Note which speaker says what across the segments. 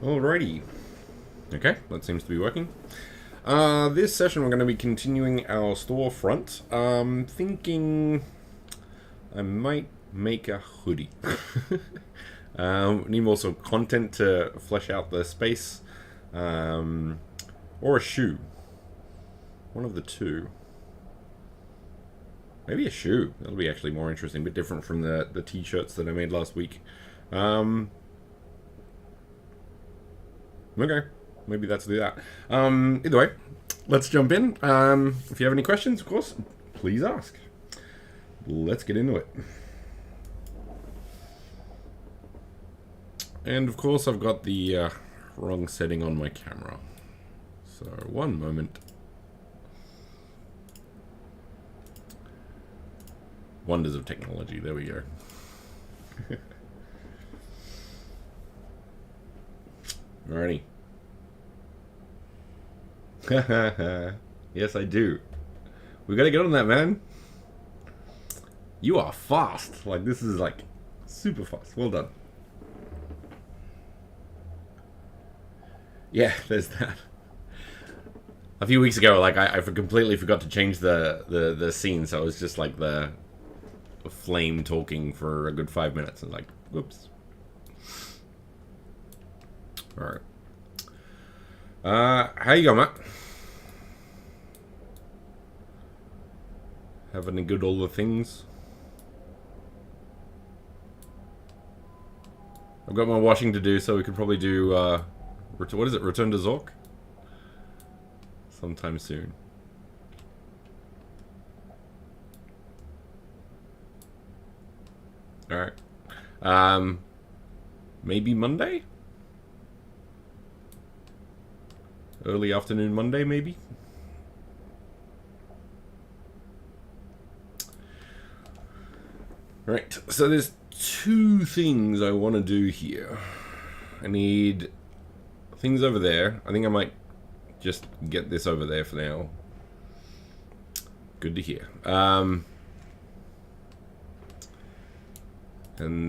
Speaker 1: Alrighty. Okay, that seems to be working. This session we're going to be continuing our storefront. Thinking I might make a hoodie. Need more sort of content to flesh out the space. Or a shoe. One of the two. Maybe a shoe. That'll be actually more interesting, a bit different from the t-shirts that I made last week. Okay, maybe let's do that. Either way, let's jump in. If you have any questions, of course, please ask. Let's get into it. And of course, I've got the wrong setting on my camera. So, one moment. Wonders of technology, there we go. Alrighty. Yes, I do. We gotta get on that, man. You are fast. Like, this is like super fast. Well done. Yeah, there's that. A few weeks ago, like, I completely forgot to change the scene, so it was just like the flame talking for a good 5 minutes, and like, whoops. Alright. How you going, Matt? Having a good all the things? I've got my washing to do, so we could probably do, what is it, Return to Zork? Sometime soon. Alright. Maybe Monday? Early afternoon Monday, maybe? Right, so there's two things I want to do here. I need things over there. I think I might just get this over there for now. Good to hear. And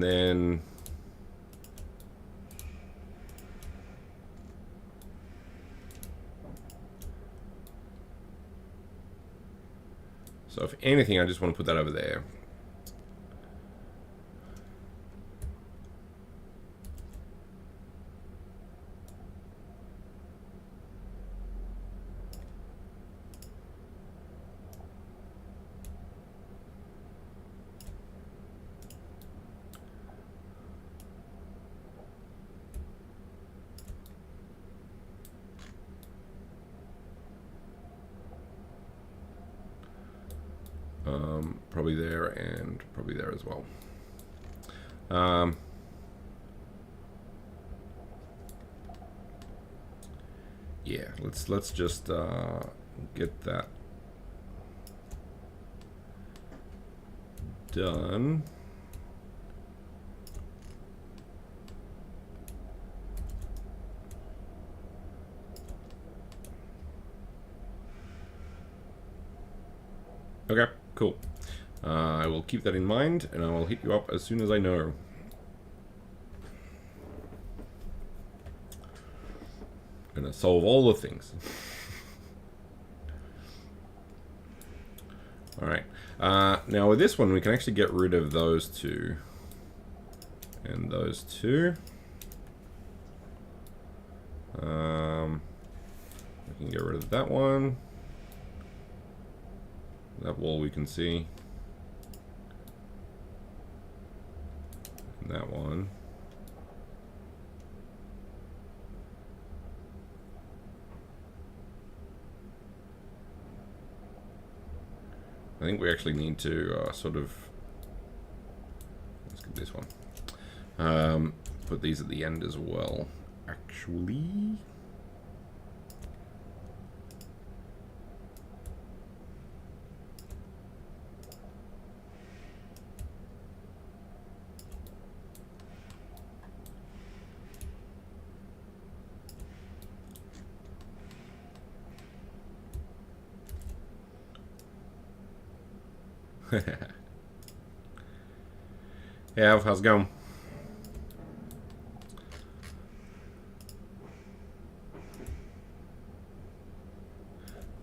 Speaker 1: then... So if anything, I just want to put that over there. Probably there and probably there as well. Yeah, let's just get that done. Okay, cool. I will keep that in mind, and I will hit you up as soon as I know. Gonna solve all the things. Alright. Now with this one, we can actually get rid of those two. And those two. We can get rid of that one. That wall we can see. And that one. I think we actually need to sort of... Let's get this one. Put these at the end as well. Actually... Yeah, how's it going?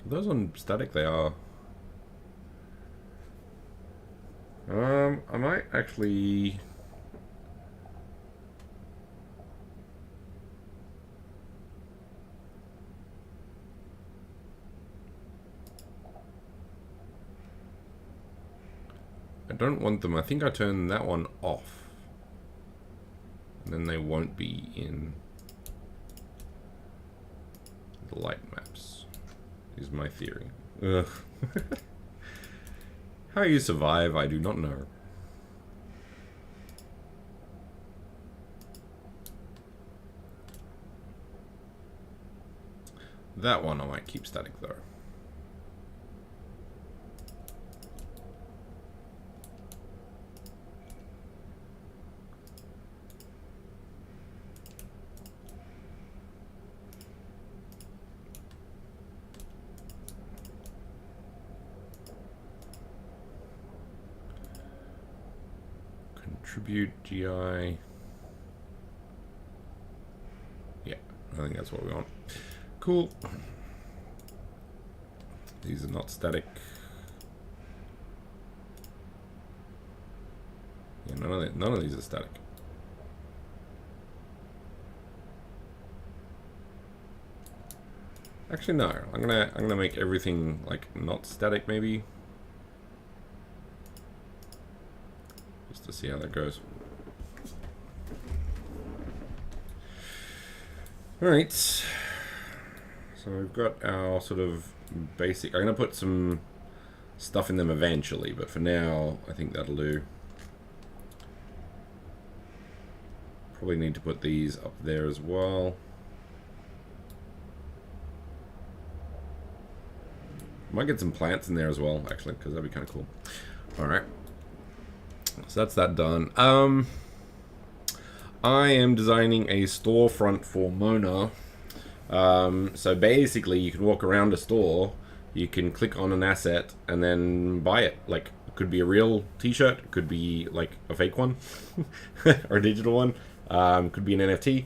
Speaker 1: those on static? They are. I might actually. I don't want them. I think I turned that one off. And then they won't be in the light maps, is my theory. Ugh. How you survive, I do not know. That one I might keep static though. Contribute GI. Yeah, I think that's what we want. Cool. These are not static. Yeah, none of these are static. Actually, no. I'm gonna make everything like not static, maybe. Just to see how that goes. All right. So we've got our sort of basic. I'm gonna put some stuff in them eventually, but for now, I think that'll do. Probably need to put these up there as well. Might get some plants in there as well, actually, because that'd be kind of cool. All right. So that's that done. I am designing a storefront for Mona. So basically, you can walk around a store, you can click on an asset, and then buy it. Like, it could be a real t-shirt, it could be like a fake one, or a digital one. Could be an NFT.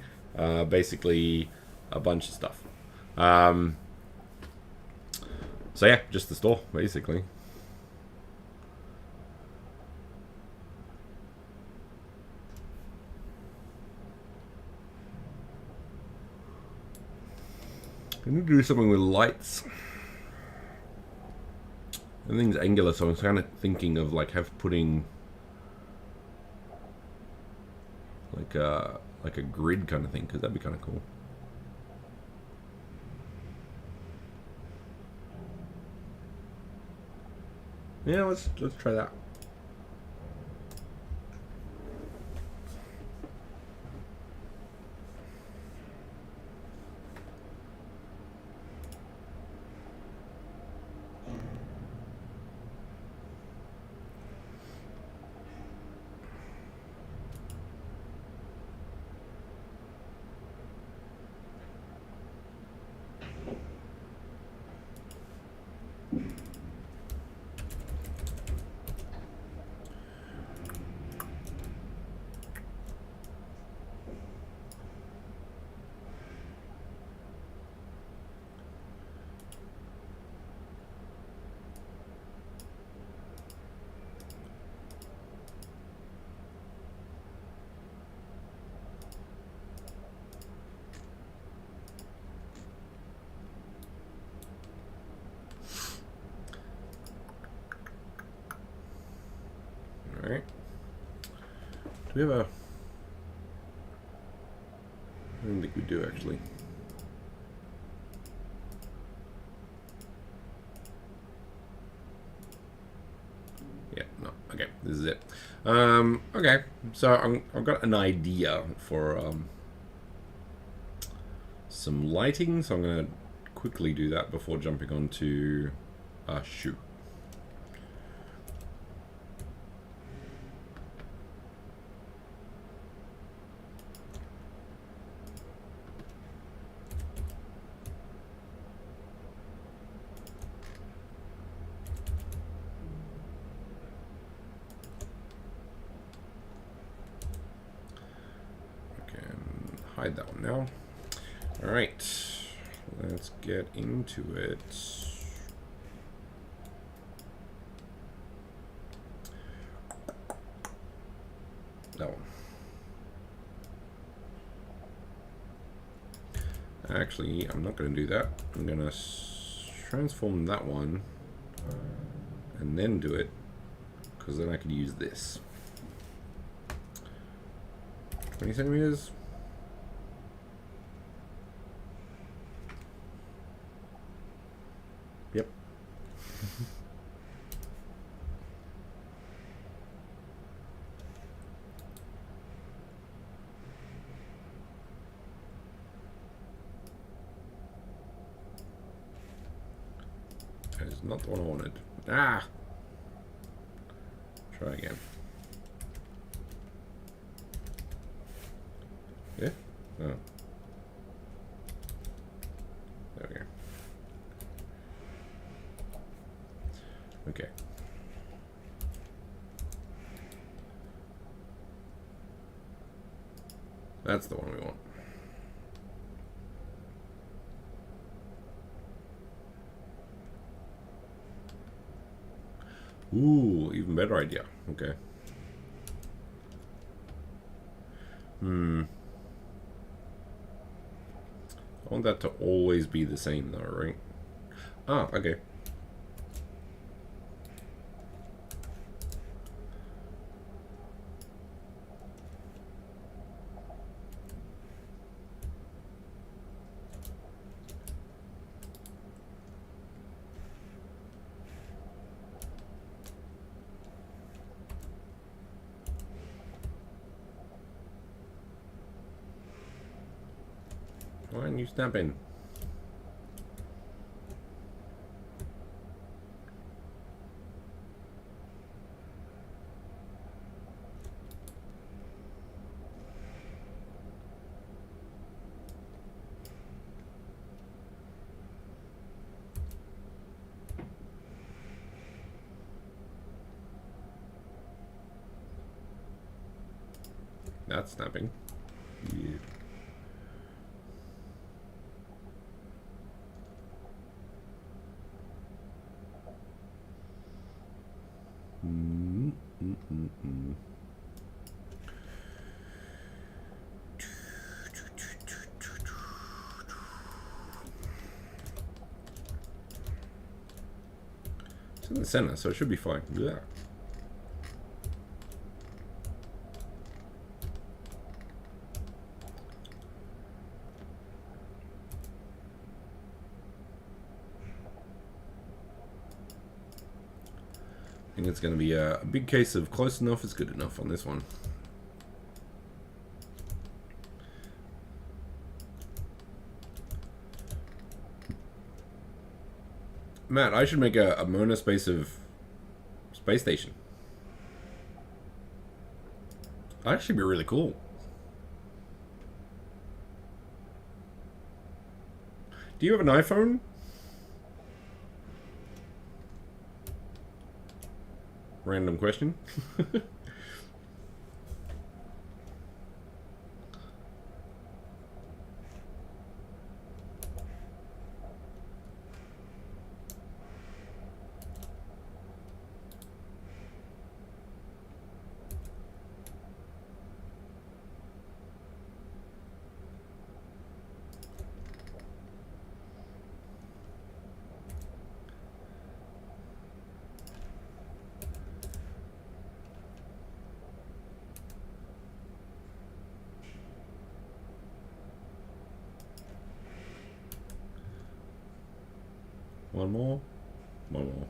Speaker 1: Basically, a bunch of stuff. So yeah, just the store, basically. I need to do something with lights. Everything's angular, so I'm kind of thinking of like putting like a grid kind of thing, because that'd be kind of cool. Yeah, let's try that. Alright. Do we have a... I don't think we do, actually. Yeah, no. Okay, this is it. Okay, so I've got an idea for some lighting, so I'm going to quickly do that before jumping on to shoot. Hide that one now. All right, let's get into it. Actually, I'm not going to do that. I'm going to transform that one and then do it, because then I could use this. 20 centimeters. Yep. That is not the one I wanted. Ah! Try again. Yeah? Oh. There we go. Okay. That's the one we want. Ooh, even better idea. Okay. I want that to always be the same though, right? Ah, okay. Why aren't you snapping? That's snapping. Yeah. It's in the center, so it should be fine. Yeah. I think it's going to be a big case of close enough is good enough on this one. Matt, I should make a monospace of space station. That'd actually be really cool. Do you have an iPhone? Random question. One more. One more.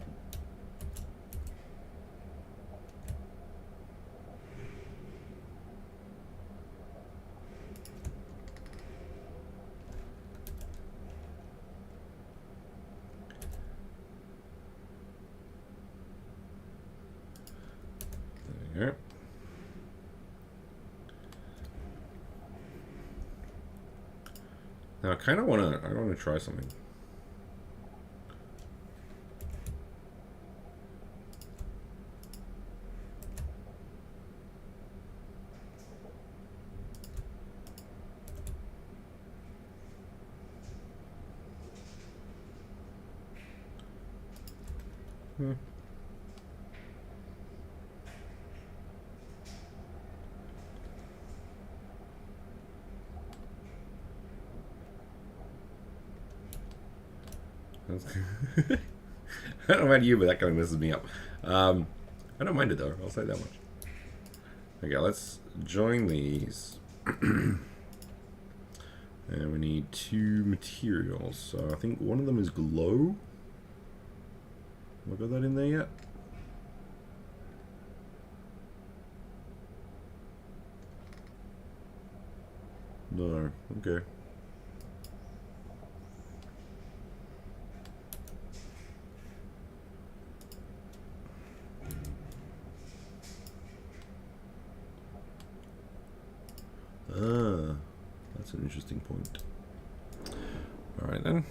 Speaker 1: There you go. Now I kind of want to try something. I don't know about you, but that kind of messes me up. I don't mind it though, I'll say that much. Okay, let's join these. And we need 2 materials. So I think one of them is glow. Have I got that in there yet? No, okay. Ah, that's an interesting point. Alright then.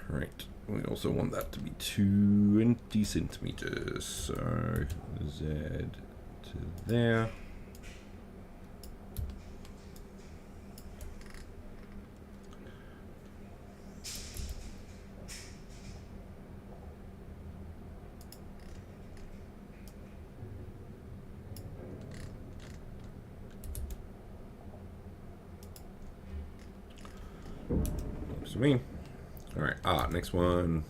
Speaker 1: Right, we also want that to be 20 centimeters. So Z to there. Looks to me. Alright, next one.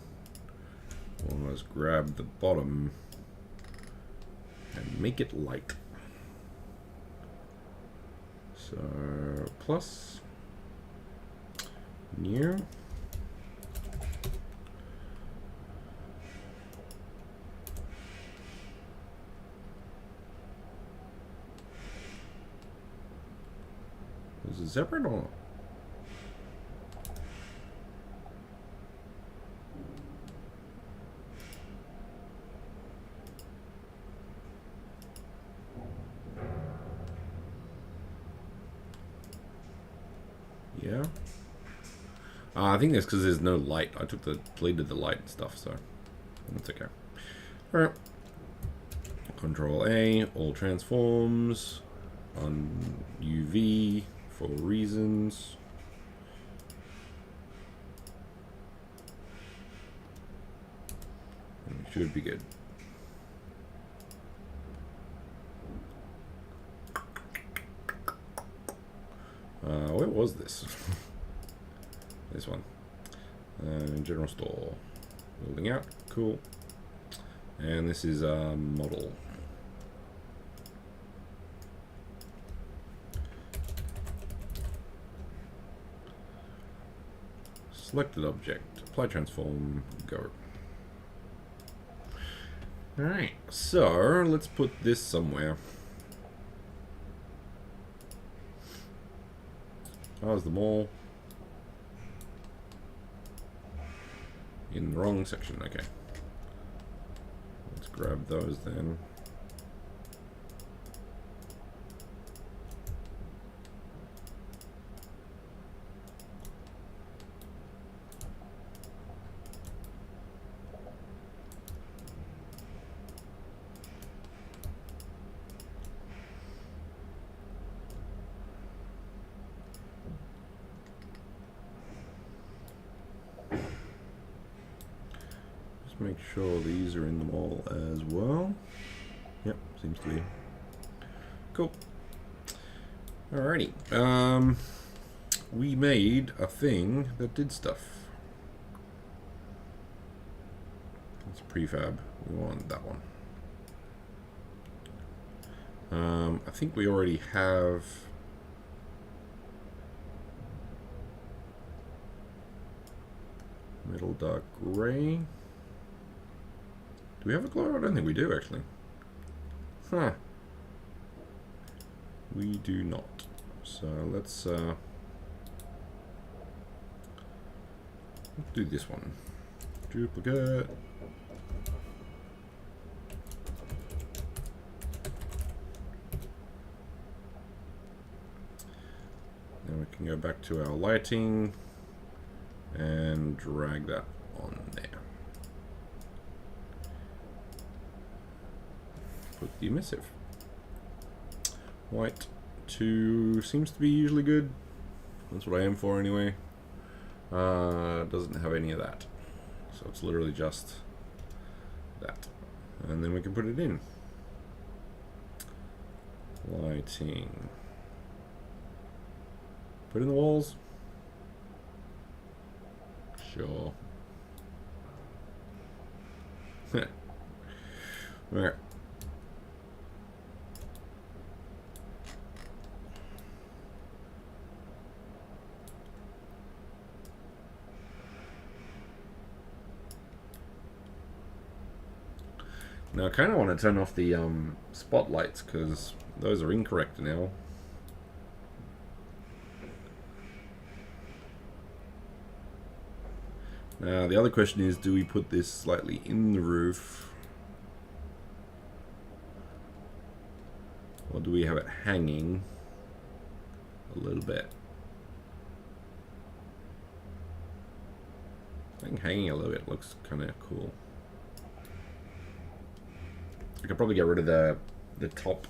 Speaker 1: Let's grab the bottom and make it light. So, plus, new. Is it separate or not? Yeah. I think that's because there's no light. I deleted the light and stuff, so that's okay. Alright. Control A, all transforms on UV for reasons. And it should be good. Where was this? This one. General store. Building out. Cool. And this is a model. Selected object. Apply transform. Go. Alright. So, let's put this somewhere. Oh, is the mall in the wrong section? Okay. Let's grab those then. Make sure these are in the mall as well. Yep, seems to be. Cool. Alrighty. We made a thing that did stuff. It's prefab. We want that one. I think we already have metal dark gray. Do we have a glow? I don't think we do, actually. Huh. We do not. So let's do this one. Duplicate. Then we can go back to our lighting and drag that on there. Put the emissive. White 2 seems to be usually good. That's what I aim for anyway. Doesn't have any of that. So it's literally just that. And then we can put it in. Lighting. Put in the walls. Sure. Alright. Now I kind of want to turn off the spotlights because those are incorrect now. Now the other question is, do we put this slightly in the roof? Or do we have it hanging a little bit? I think hanging a little bit looks kind of cool. I could probably get rid of the top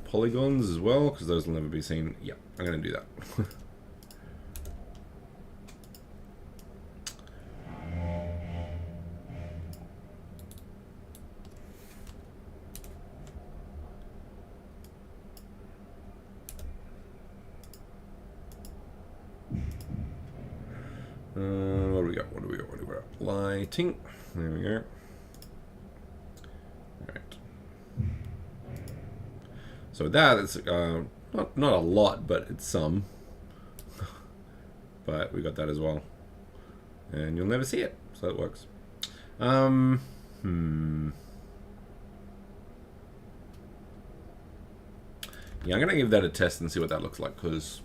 Speaker 1: polygons as well, because those will never be seen. Yeah, I'm going to do that. What do we got? What do we got? What do we got? Lighting. There we go. So that's not a lot, but it's some. But we got that as well, and you'll never see it, so it works. Yeah, I'm gonna give that a test and see what that looks like, because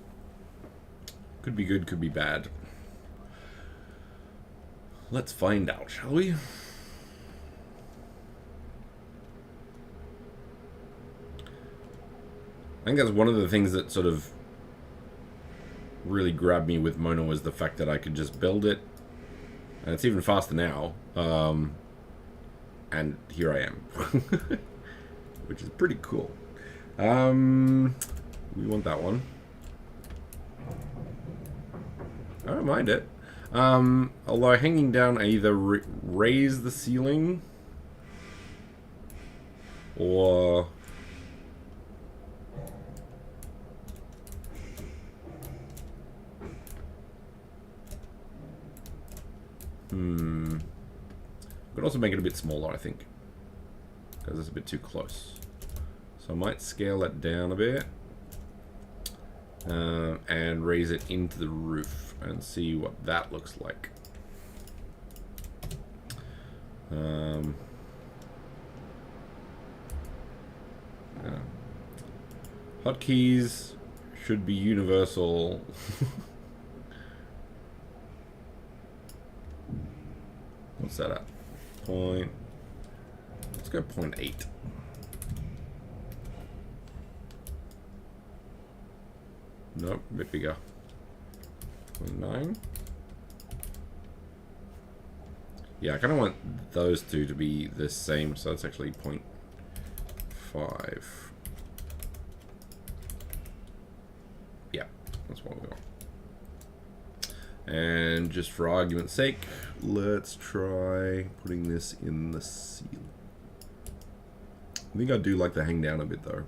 Speaker 1: could be good, could be bad. Let's find out, shall we? I think that's one of the things that sort of really grabbed me with Mona, was the fact that I could just build it, and it's even faster now, and here I am, which is pretty cool. We want that one. I don't mind it, although hanging down, I either raise the ceiling or could also make it a bit smaller, I think, because it's a bit too close. So I might scale that down a bit and raise it into the roof and see what that looks like. Hotkeys should be universal. What's that at? Let's go 0.8. Nope, a bit bigger. 0.9. Yeah, I kind of want those two to be the same, so that's actually 0.5. Yeah, that's what we want. And just for argument's sake, let's try putting this in the ceiling. I think I do like the hang down a bit though.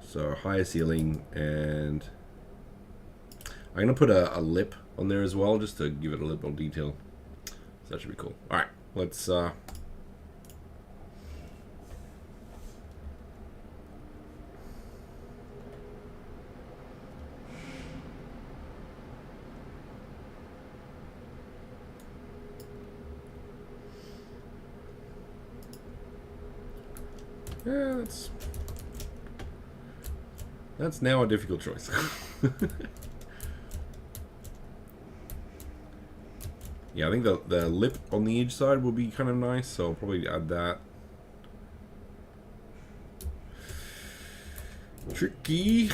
Speaker 1: So higher ceiling, and I'm gonna put a lip on there as well, just to give it a little bit of detail. So that should be cool. All right, let's yeah, that's now a difficult choice. Yeah, I think the lip on the edge side will be kind of nice, so I'll probably add that. Tricky.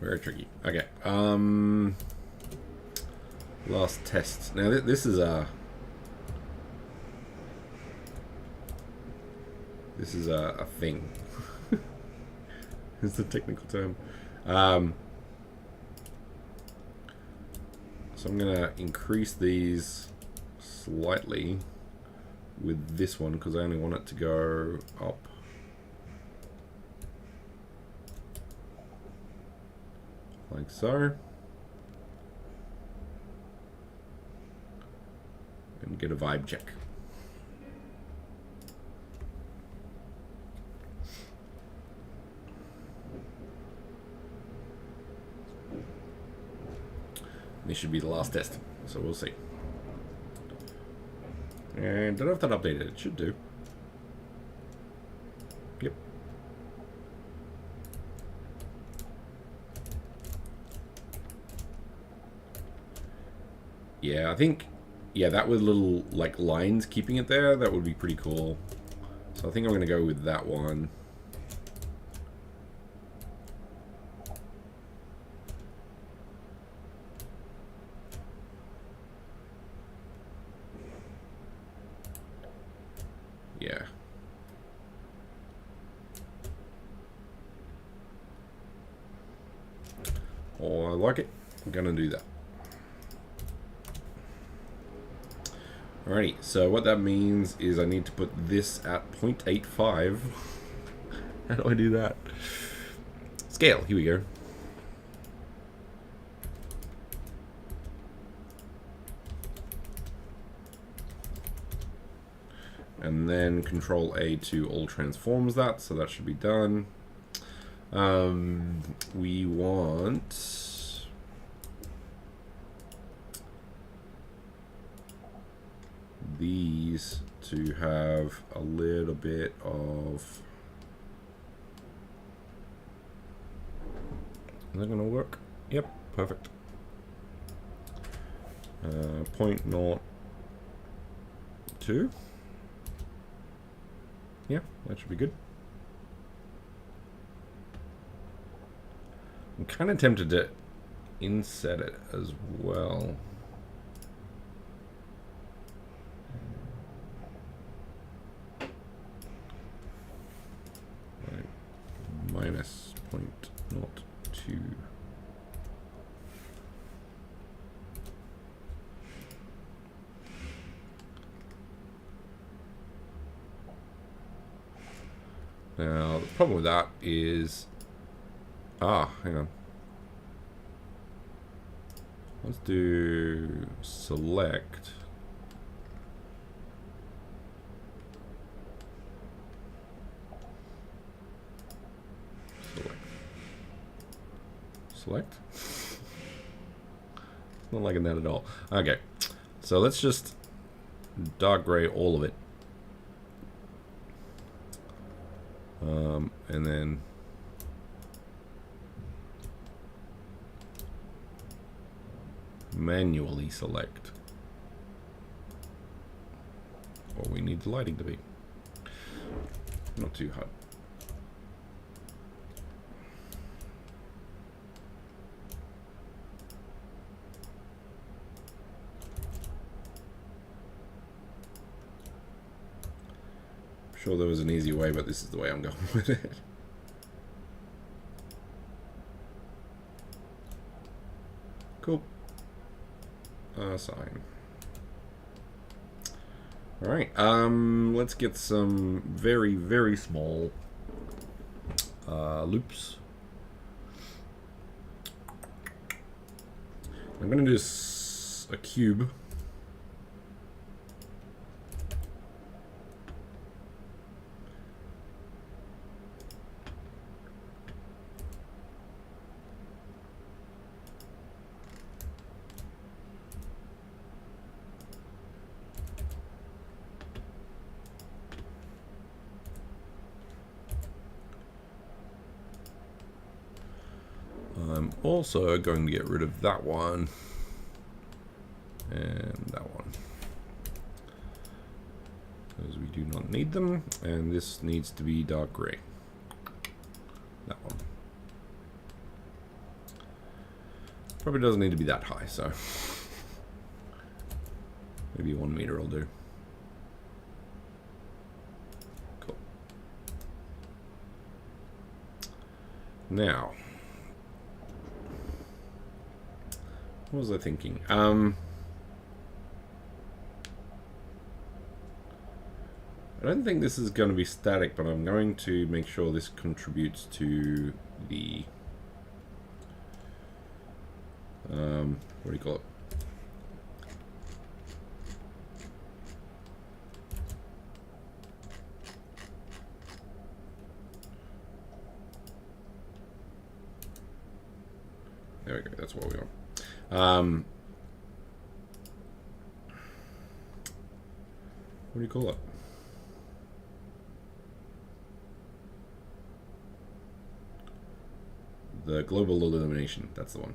Speaker 1: Very tricky. Okay. Last test. Now this is a thing. Is the technical term. So I'm gonna increase these slightly with this one because I only want it to go up. Like so. And get a vibe check. This should be the last test, so we'll see. And don't know if that updated. It should do. Yep. Yeah, I think, yeah, that with little like lines keeping it there, that would be pretty cool. So I think I'm gonna go with that one. Yeah. Oh, I like it. I'm gonna do that. Alrighty, so what that means is I need to put this at 0.85. How do I do that? Scale, here we go. And then Control A to all transforms that, so that should be done. We want these to have a little bit of... Is that going to work? Yep, perfect. 0.02. Yeah, that should be good. I'm kind of tempted to inset it as well. Like minus 0.02. Now, the problem with that is... hang on. Let's do select. Select? Not liking that at all. Okay, so let's just dark gray all of it. And then manually select what we need the lighting to be. Not too hard. I'm sure there was an easy way, but this is the way I'm going with it. Cool. Sign. Alright, let's get some very, very small loops. I'm going to do a cube. I'm also going to get rid of that one and that one because we do not need them, and this needs to be dark gray. That one. Probably doesn't need to be that high, so maybe 1 meter will do. Cool. Now, what was I thinking? I don't think this is going to be static, but I'm going to make sure this contributes to the what do you call it? There we go, that's what we want. What do you call it? The global illumination, that's the one.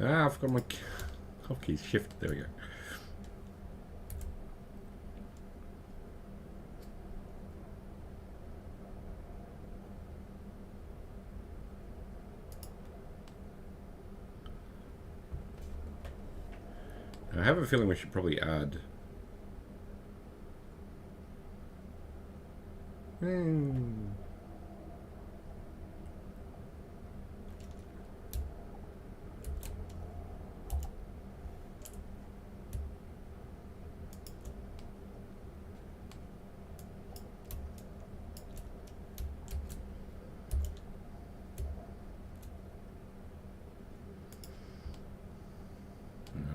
Speaker 1: Ah, I've got my hotkeys. Shift. There we go. I have a feeling we should probably add.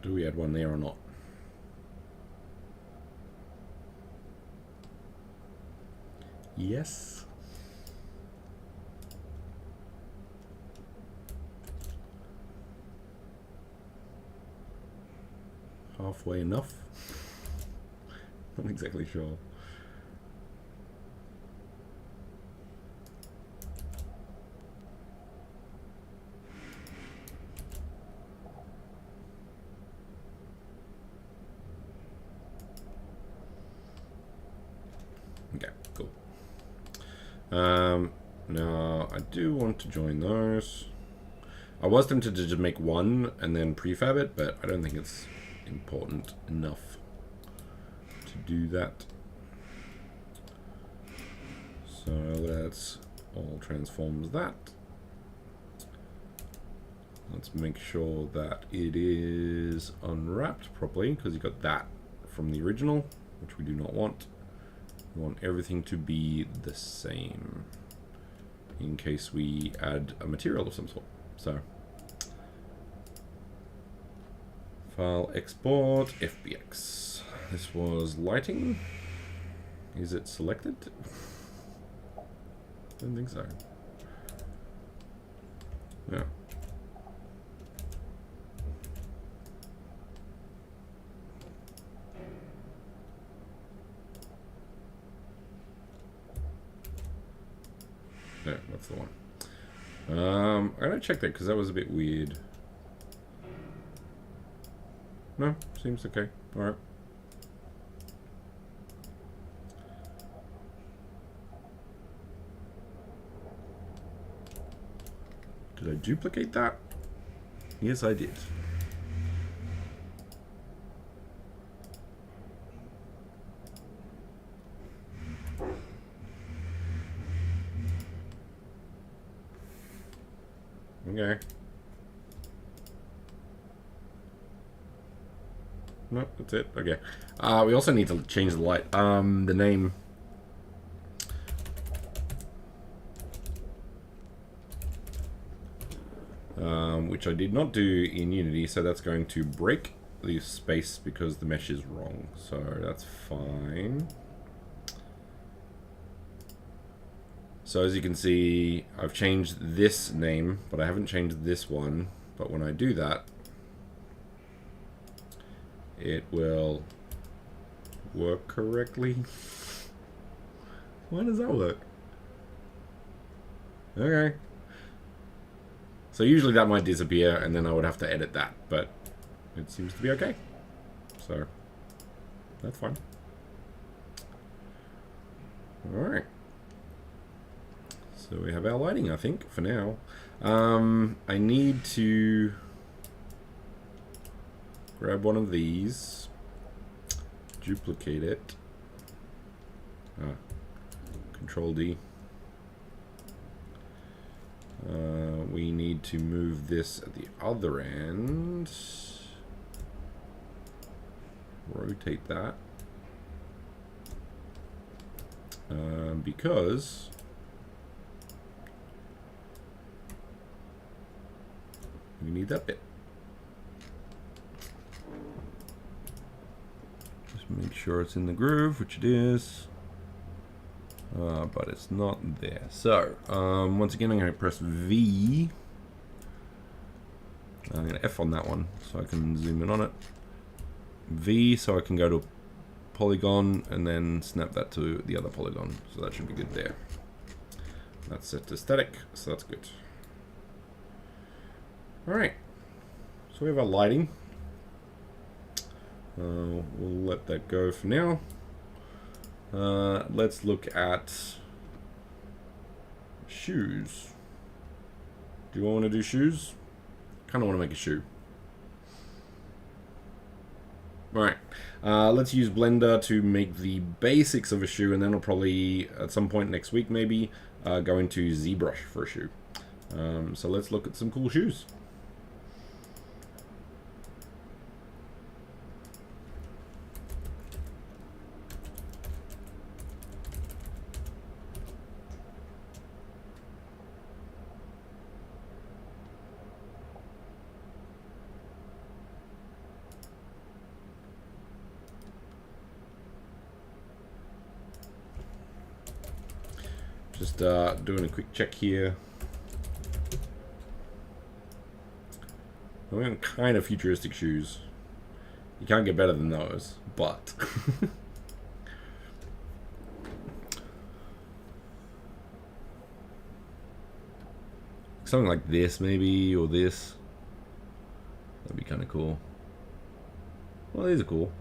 Speaker 1: Do we add one there or not? Yes. Halfway enough? Not exactly sure. Okay, cool. Now I do want to join those. I was tempted to just make one and then prefab it, but I don't think it's important enough to do that. So let's all transforms that. Let's make sure that it is unwrapped properly, because you got that from the original, which we do not want. We want everything to be the same in case we add a material of some sort. So, file export FBX. This was lighting. Is it selected? I don't think so. Yeah. Yeah, that's the one. I'm gonna check that because that was a bit weird. No, seems okay. All right. Did I duplicate that? Yes, I did. Okay. No, that's it. Okay. We also need to change the light. The name. Which I did not do in Unity, so that's going to break the space because the mesh is wrong. So that's fine. So as you can see, I've changed this name, but I haven't changed this one. But when I do that, it will work correctly. Why does that work? Okay. So usually that might disappear and then I would have to edit that, but it seems to be okay. So that's fine. Alright. So we have our lighting, I think, for now. I need to grab one of these, duplicate it, Control D. We need to move this at the other end, rotate that, because we need that bit. Just make sure it's in the groove, which it is. But it's not there. So, once again, I'm going to press V. I'm going to F on that one so I can zoom in on it. V so I can go to polygon and then snap that to the other polygon. So that should be good there. That's set to static, so that's good. Alright, so we have our lighting. We'll let that go for now. Let's look at shoes. Do you want to do shoes? Kind of want to make a shoe. Alright, let's use Blender to make the basics of a shoe, and then I'll probably, at some point next week maybe, go into ZBrush for a shoe. So let's look at some cool shoes. Just doing a quick check here. We're in kind of futuristic shoes. You can't get better than those, but something like this maybe, or this. That'd be kind of cool. Well, these are cool.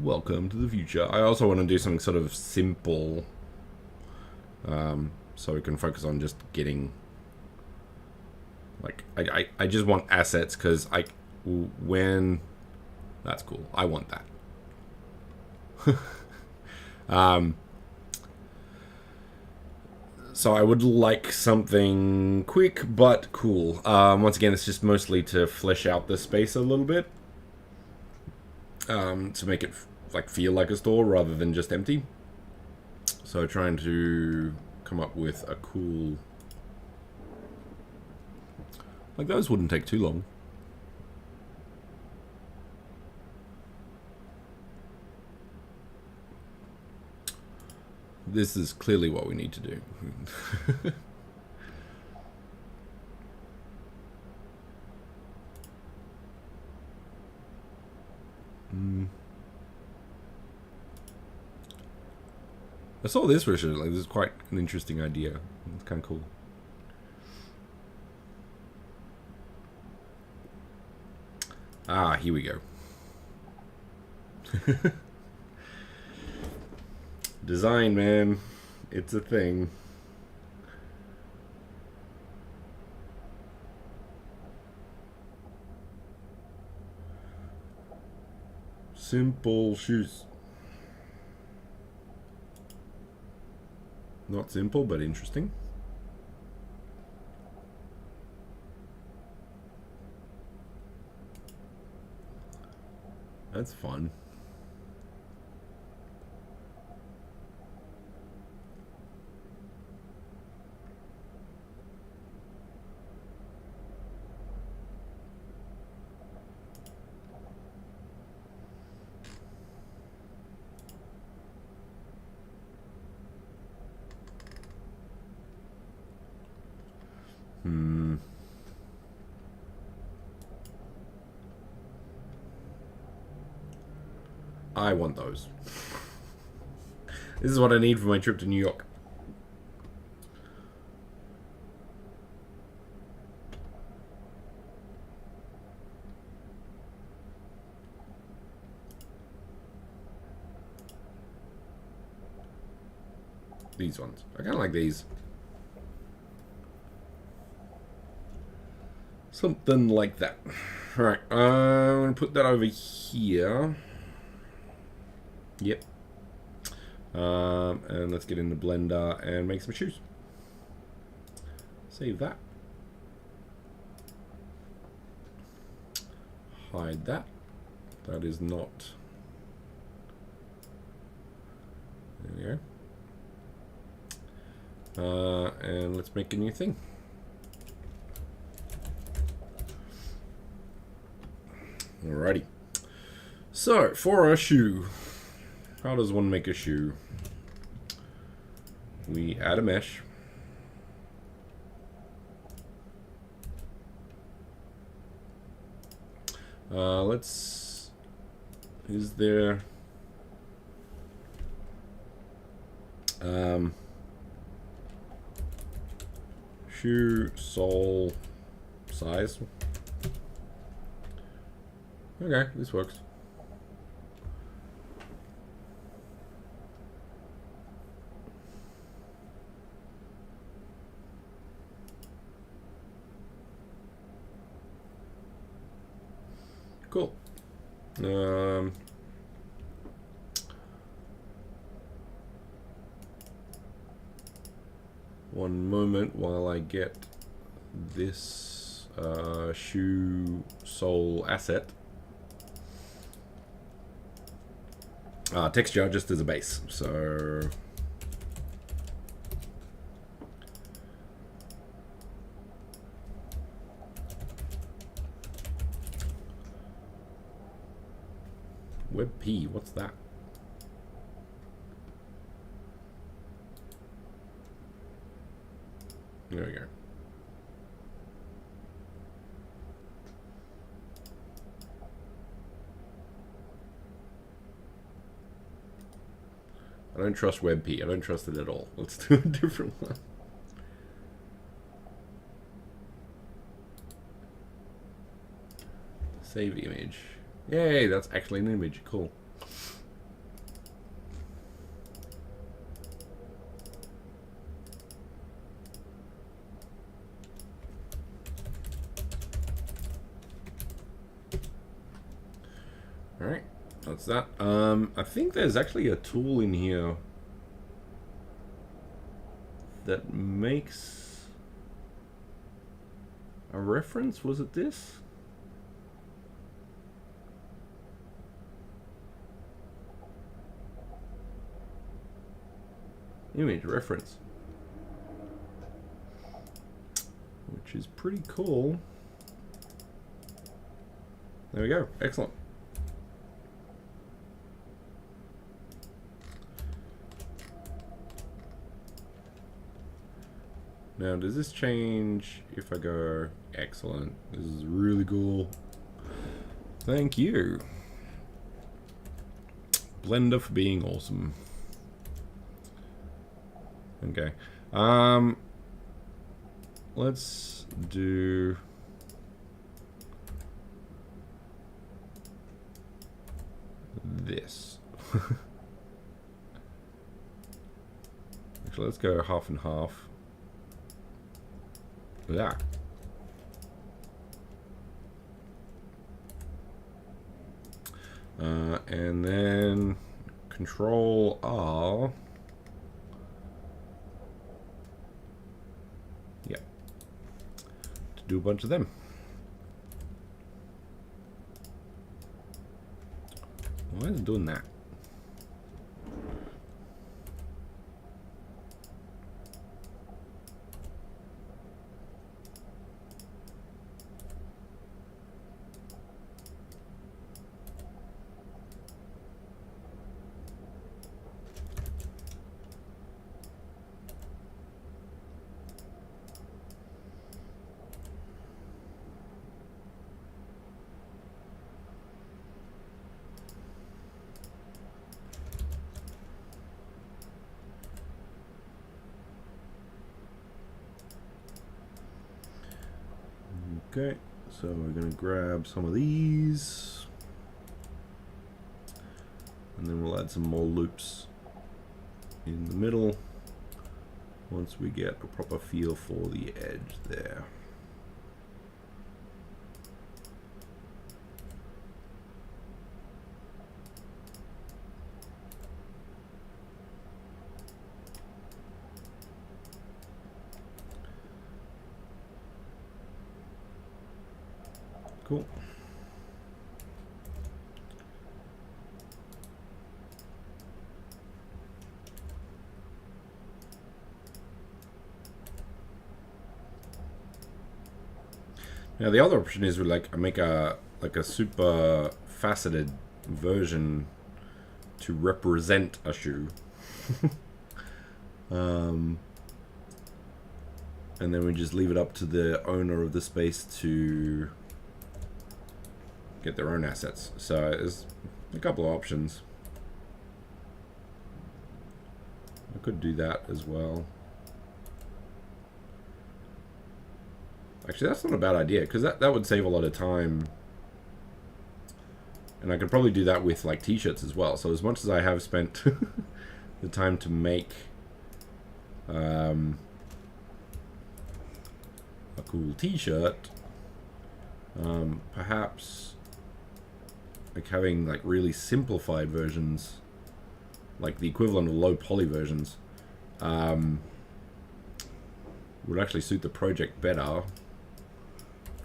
Speaker 1: Welcome to the future. I also want to do something sort of simple, so we can focus on just getting, like, I just want assets, because when, that's cool. I want that. So I would like something quick but cool. Once again, it's just mostly to flesh out the space a little bit, to make it like feel like a store rather than just empty. So trying to come up with a cool, like those wouldn't take too long. This is clearly what we need to do. I saw this version, like this is quite an interesting idea. It's kind of cool. Ah, here we go. Design, man. It's a thing. Simple shoes. Not simple, but interesting. That's fun. I want those. This is what I need for my trip to New York. These ones. I kind of like these. Something like that. Alright, I'm going to put that over here. Yep. And let's get in the blender and make some shoes. Save that. Hide that. That is not. There we go. And let's make a new thing. Alrighty. So, for our shoe, how does one make a shoe? We add a mesh. Is there shoe sole size? Okay, this works. Cool. One moment while I get this shoe sole asset. Texture just as a base. So WebP, what's that? There we go. I don't trust WebP. I don't trust it at all. Let's do a different one. Save image. Yay, that's actually an image. Cool. Alright, that's that. I think there's actually a tool in here that makes a reference. Was it this? Image reference, which is pretty cool. There we go. Excellent. Now, does this change if I go? Excellent. This is really cool. Thank you, Blender, for being awesome. Okay. Let's do this. Actually, let's go half and half. Yeah. And then Control R. Yeah. To do a bunch of them. Why is it doing that? Okay, so we're going to grab some of these, and then we'll add some more loops in the middle once we get a proper feel for the edge there. Cool. Now the other option is we make a super faceted version to represent a shoe. And then we just leave it up to the owner of the space to get their own assets. So there's a couple of options. I could do that as well. Actually, that's not a bad idea, because that would save a lot of time. And I could probably do that with like t-shirts as well. So as much as I have spent the time to make a cool t-shirt, perhaps like having like really simplified versions, like the equivalent of low poly versions, would actually suit the project better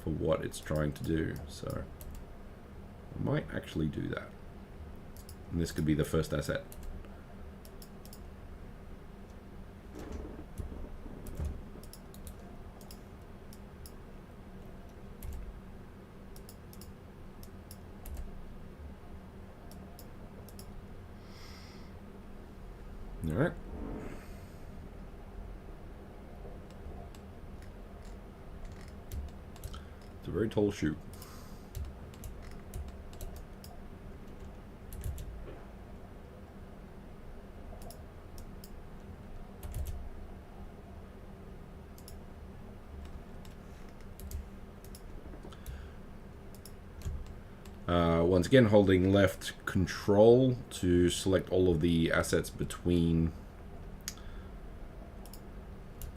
Speaker 1: for what it's trying to do. So I might actually do that, and this could be the first asset. All right. It's a very tall shoe. Once again, holding left control to select all of the assets between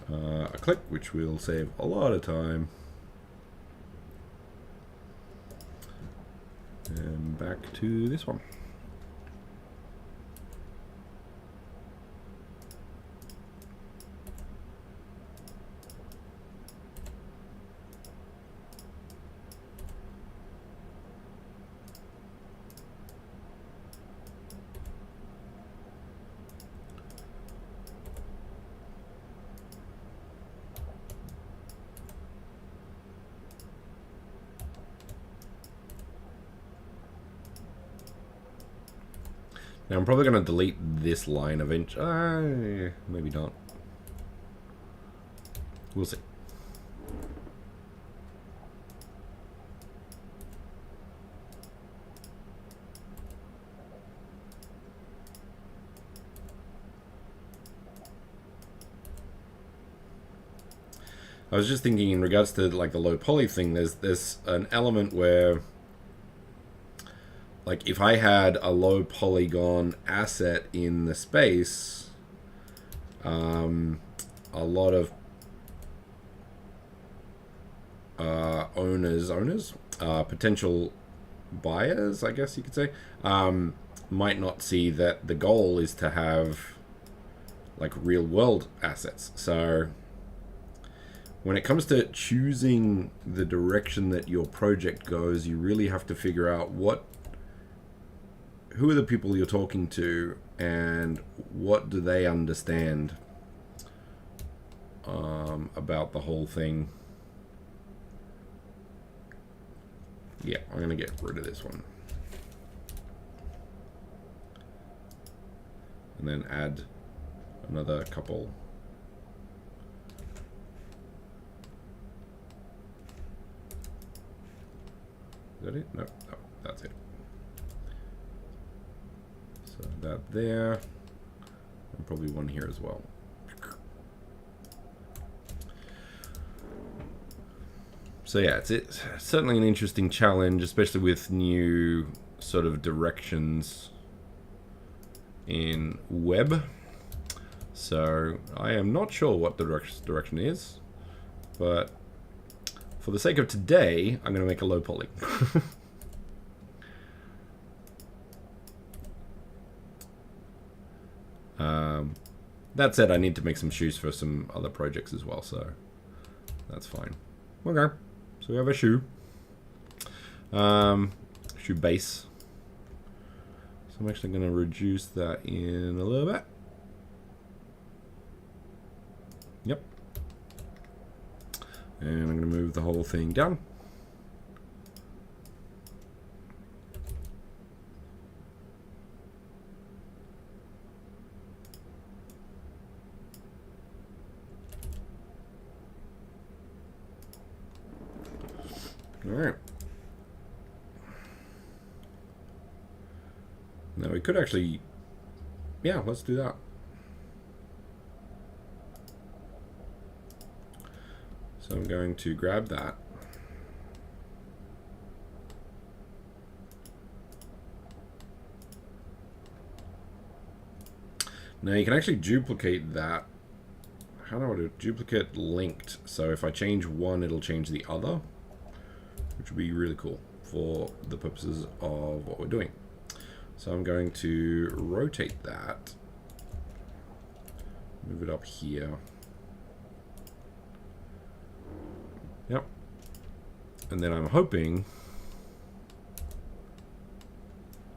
Speaker 1: a click, which will save a lot of time. And back to this one. Now I'm probably going to delete this line eventually. Maybe not. We'll see. I was just thinking in regards to like the low poly thing, there's an element where like if I had a low polygon asset in the space, a lot of potential buyers, I guess you could say, might not see that the goal is to have like real world assets. So when it comes to choosing the direction that your project goes, you really have to figure out who are the people you're talking to and what do they understand about the whole thing. Yeah, I'm going to get rid of this one. And then add another couple. Is that it? No, that's it. So that there, and probably one here as well. So yeah, it's certainly an interesting challenge, especially with new sort of directions in web. So I am not sure what the direction is, but for the sake of today, I'm going to make a low poly. That said, I need to make some shoes for some other projects as well, so that's fine. Okay, so we have a shoe. Shoe base. So I'm actually going to reduce that in a little bit. Yep. And I'm going to move the whole thing down. All right. Now we could actually, yeah, let's do that. So I'm going to grab that. Now you can actually duplicate that. How do I do it? Duplicate linked. So if I change one, it'll change the other, which would be really cool for the purposes of what we're doing. So I'm going to rotate that, move it up here. Yep. And then I'm hoping,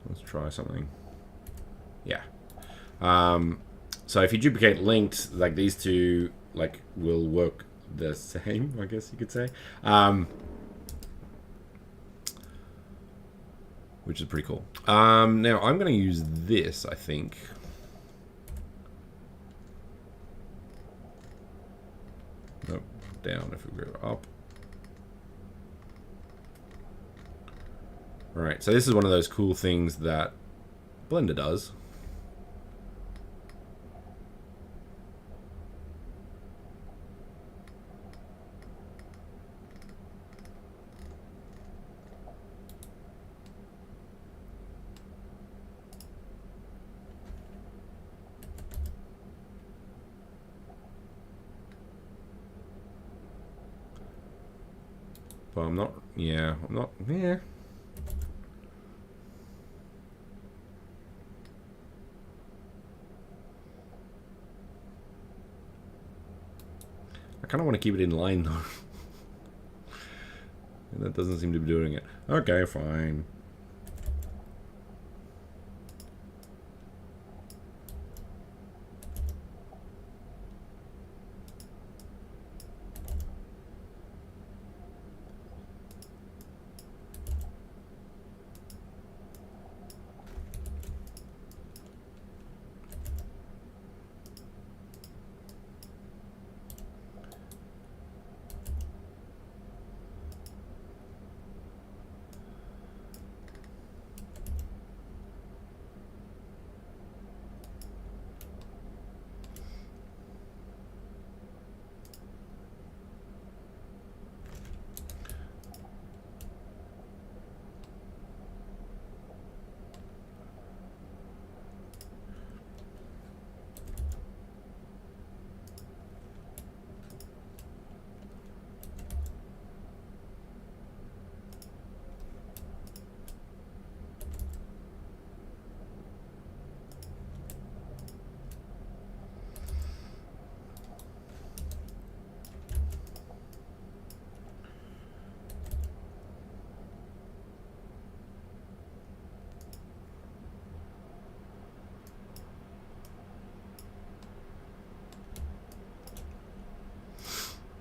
Speaker 1: let's try something. Yeah. So if you duplicate linked, like these two, like will work the same, I guess you could say. Which is pretty cool. Now I'm going to use this, I think. Nope, down if we go up. All right, so this is one of those cool things that Blender does. But I'm not, yeah, I'm not, yeah. I kind of want to keep it in line though. And that doesn't seem to be doing it. Okay, fine.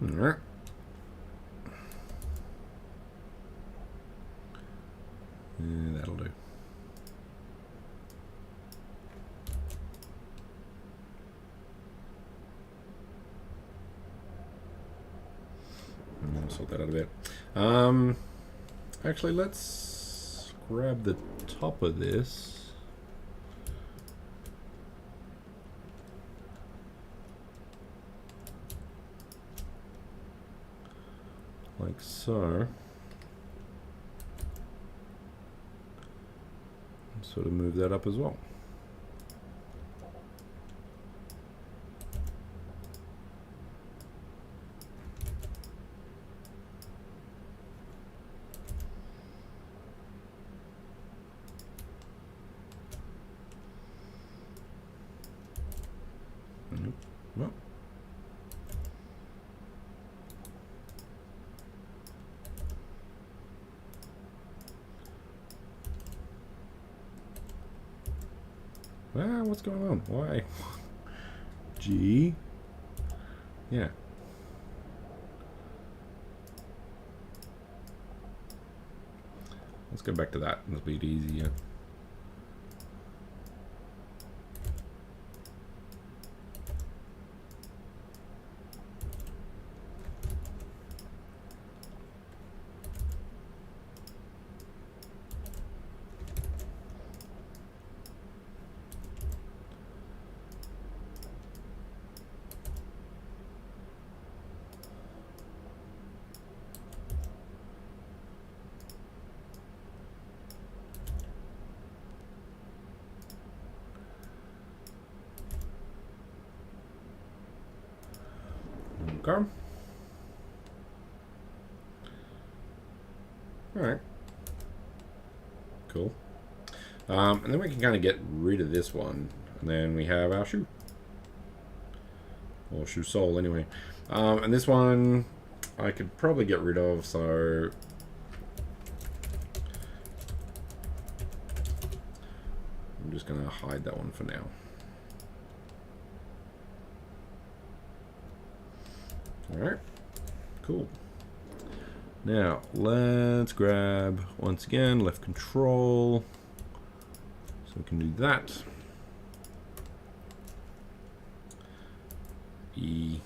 Speaker 1: Alright. That'll do. I'll sort that out a bit. Actually, let's grab the top of this. Like so. Sort of move that up as well. Well. Ah, what's going on? Why? G. Yeah. Let's go back to that. It'll be easier. Okay. Alright. Cool. And then we can kind of get rid of this one. And then we have our shoe. Or shoe sole, anyway. And this one I could probably get rid of, so... I'm just going to hide that one for now. Alright, cool. Now, let's grab, once again, left control. So we can do that. E.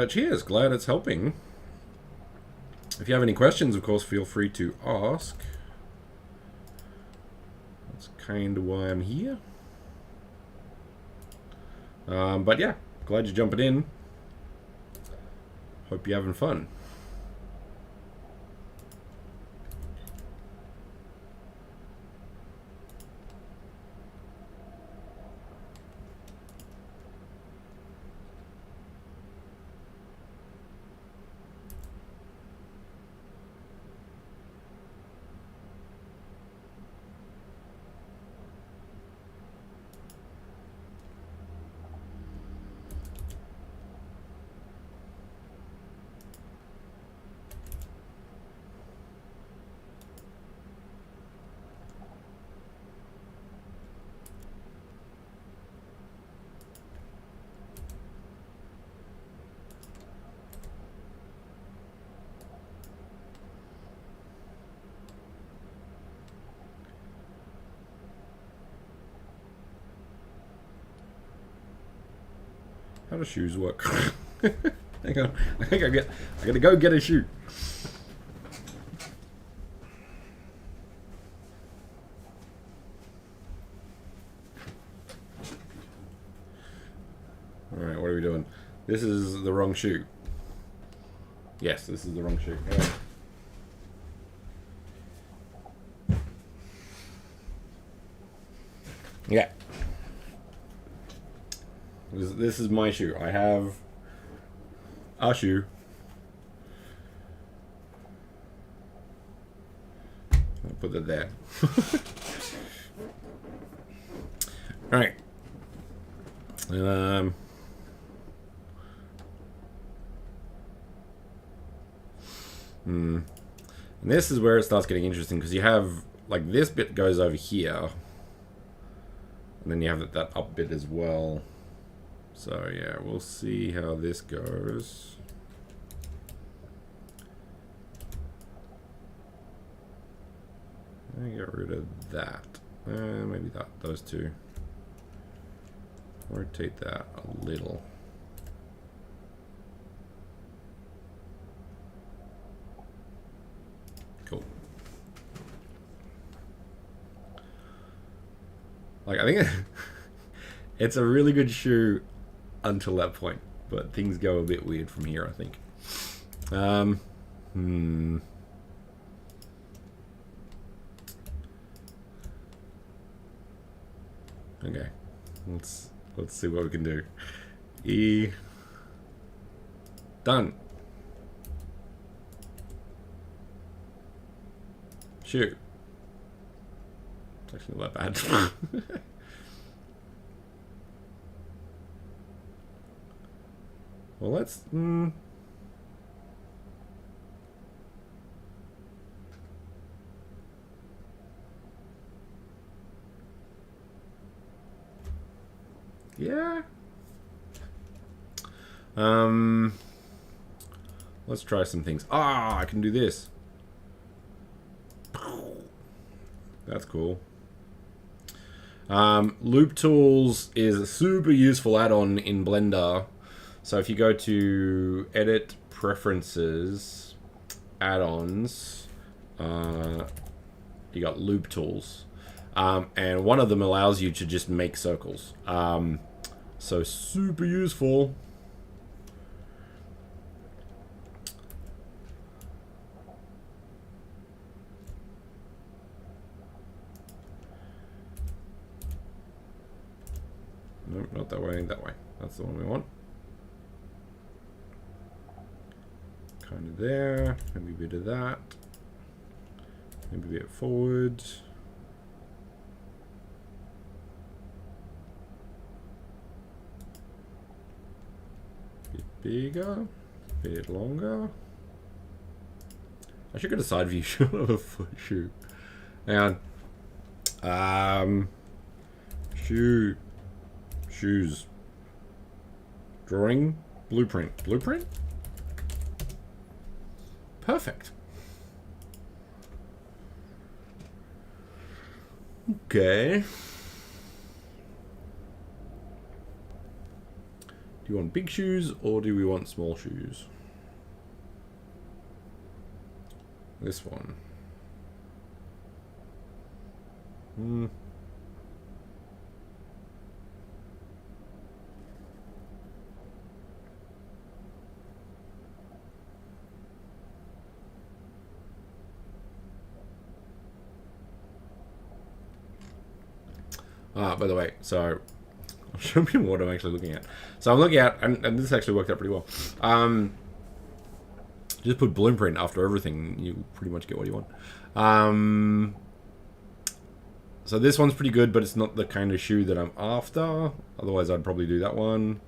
Speaker 1: Cheers, glad it's helping. If you have any questions, of course, feel free to ask. That's kind of why I'm here. But yeah, glad you're jumping in. Hope you're having fun. How do shoes work? Hang on. I think I gotta go get a shoe. Alright, what are we doing? This is the wrong shoe. Yes, this is the wrong shoe. Right. Yeah. This is my shoe. I have a shoe. I'll put it there. All right. And this is where it starts getting interesting, because you have, like, this bit goes over here. And then you have that up bit as well. So, yeah, we'll see how this goes. I get rid of that. Maybe those two. Rotate that a little. Cool. Like, I think it's a really good shoe until that point, but things go a bit weird from here, I think. Okay, let's see what we can do. Done. Shoot. It's actually not that bad. Well, let's. Yeah. Let's try some things. Ah, I can do this. That's cool. Loop Tools is a super useful add-on in Blender. So if you go to Edit, Preferences, Add-ons, you got Loop Tools. And one of them allows you to just make circles. So super useful. Nope, not that way, that way. That's the one we want. Kind of there, maybe a bit of that. Maybe a bit forward. Bit bigger, bit longer. I should get a side view shot of a foot shoe. Hang on. Shoes. Drawing. Blueprint. Blueprint? Perfect. Okay. Do you want big shoes or do we want small shoes? This one. By the way, so I'll show you what I'm actually looking at. So I'm looking at, and this actually worked out pretty well. Just put blueprint after everything, you pretty much get what you want. So this one's pretty good, but it's not the kind of shoe that I'm after. Otherwise, I'd probably do that one.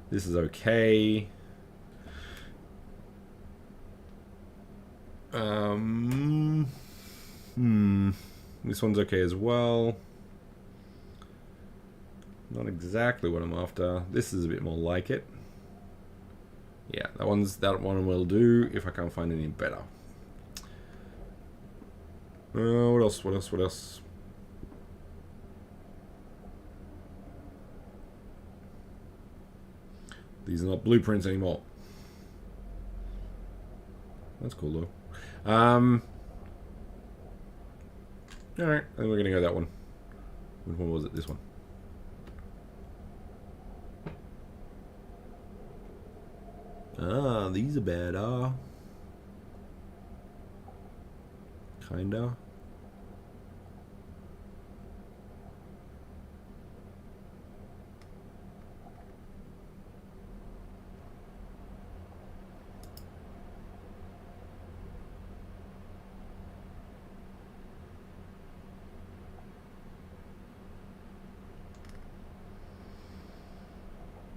Speaker 1: This is okay. This one's okay as well. Not exactly what I'm after. This is a bit more like it. Yeah, that one will do if I can't find any better. What else? What else? What else? These are not blueprints anymore. That's cool though. Alright, I think we're gonna go that one. Which one was it? This one. Ah, these are better. Kinda.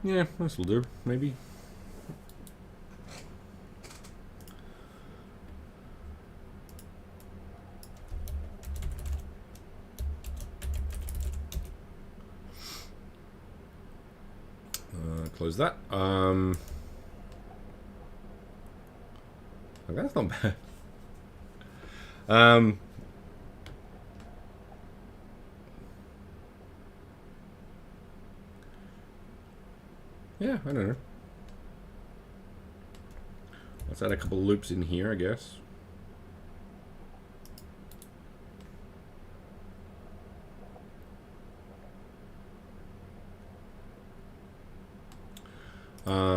Speaker 1: Yeah, this will do, maybe. close that. That's not bad. Yeah, I don't know. Let's add a couple loops in here, I guess.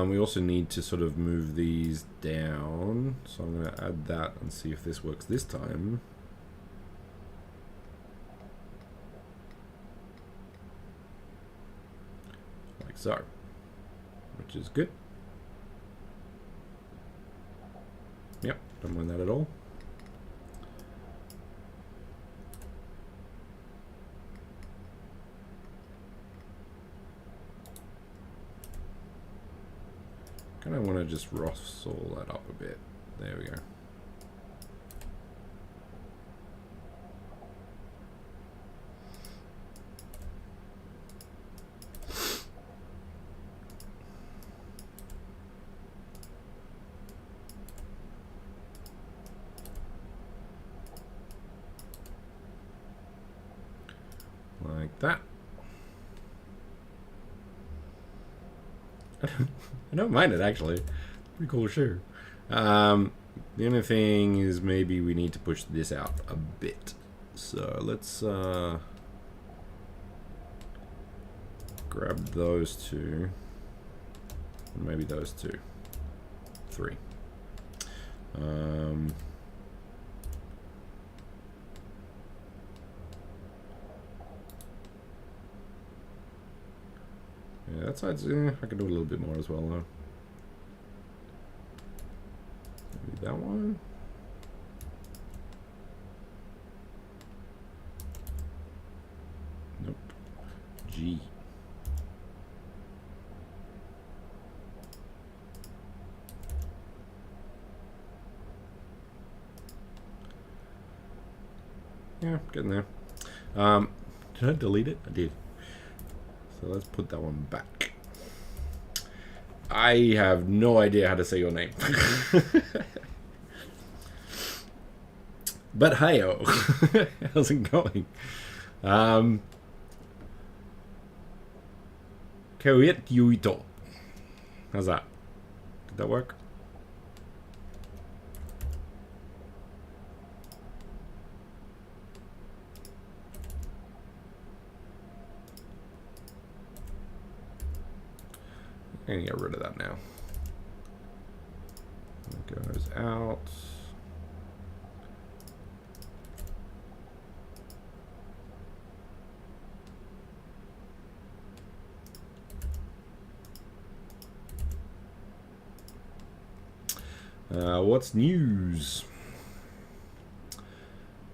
Speaker 1: We also need to sort of move these down, so I'm going to add that and see if this works this time. Like so, which is good. Yep, don't mind that at all. Kind of want to just rustle that up a bit. There we go. Like that. I don't mind it, actually. Pretty cool shoe. The only thing is maybe we need to push this out a bit. So let's grab those two. Maybe those two. 3. Yeah, that side's, I can do a little bit more as well, though. Maybe that one. Nope. G. Yeah, getting there. Did I delete it? I did. So let's put that one back. I have no idea how to say your name. But hi-oh. How's it going? Kawit Yuito. How's that? Did that work? I'm gonna get rid of that now. It goes out. What's news?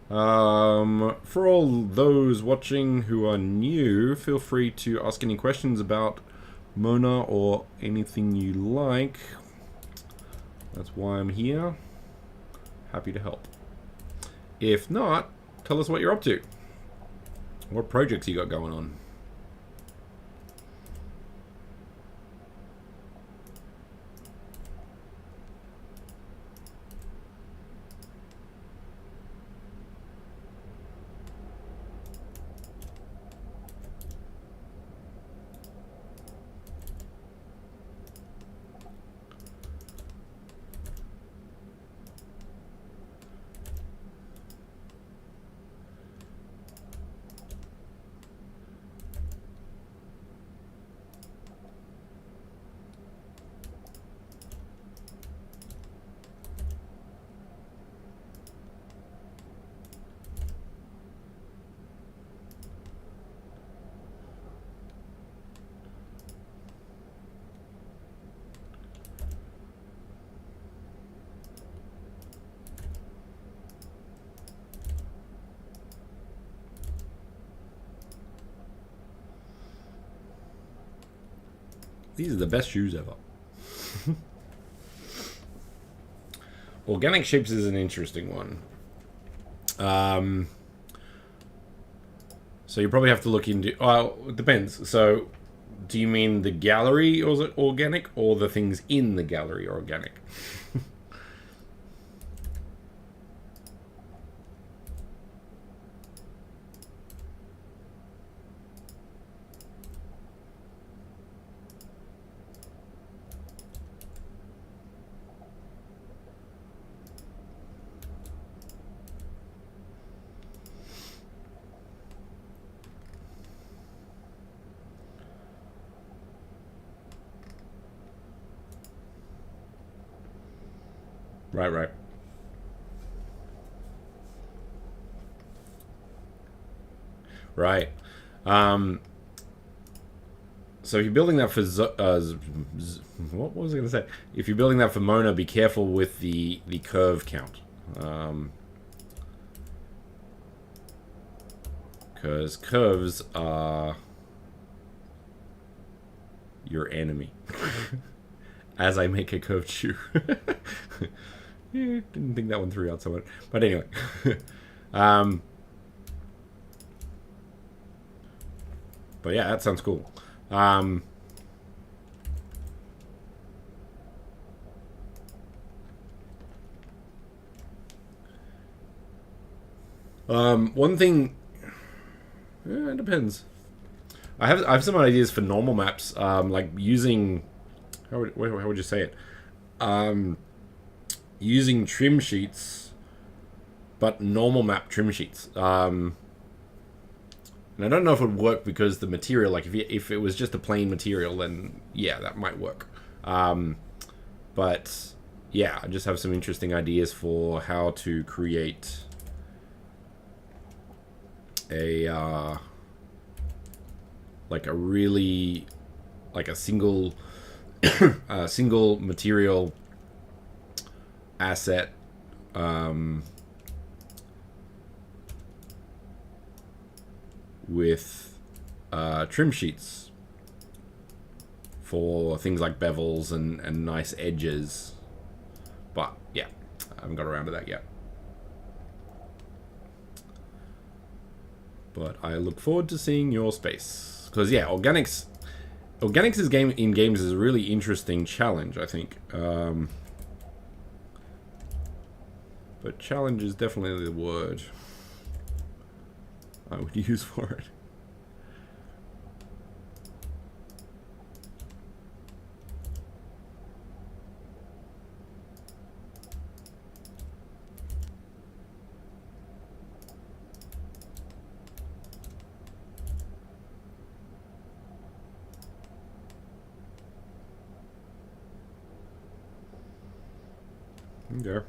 Speaker 1: For all those watching who are new, feel free to ask any questions about Mona or anything you like. That's why I'm here. Happy to help. If not, tell us what you're up to. What projects you got going on? These are the best shoes ever. Organic shapes is an interesting one. So you probably have to look into... Well, it depends. So Do you mean the gallery or is it organic, or the things in the gallery are organic? Right. Right. So if you're building that for what was I going to say? If you're building that for Mona, be careful with the curve count, because curves are your enemy. As I make a curved shoe. Yeah, didn't think that one through out so much. But anyway. But yeah, that sounds cool. One thing, it depends. I have some ideas for normal maps, like using how would you say it? Using trim sheets, but normal map trim sheets. And I don't know if it would work because the material, like if it was just a plain material, then yeah, that might work. But yeah, I just have some interesting ideas for how to create a like a really like a single single material asset with trim sheets for things like bevels and nice edges. But yeah, I haven't got around to that yet. But I look forward to seeing your space. Because yeah, organics is in games is a really interesting challenge, I think. But challenge is definitely the word I would use for it. Okay.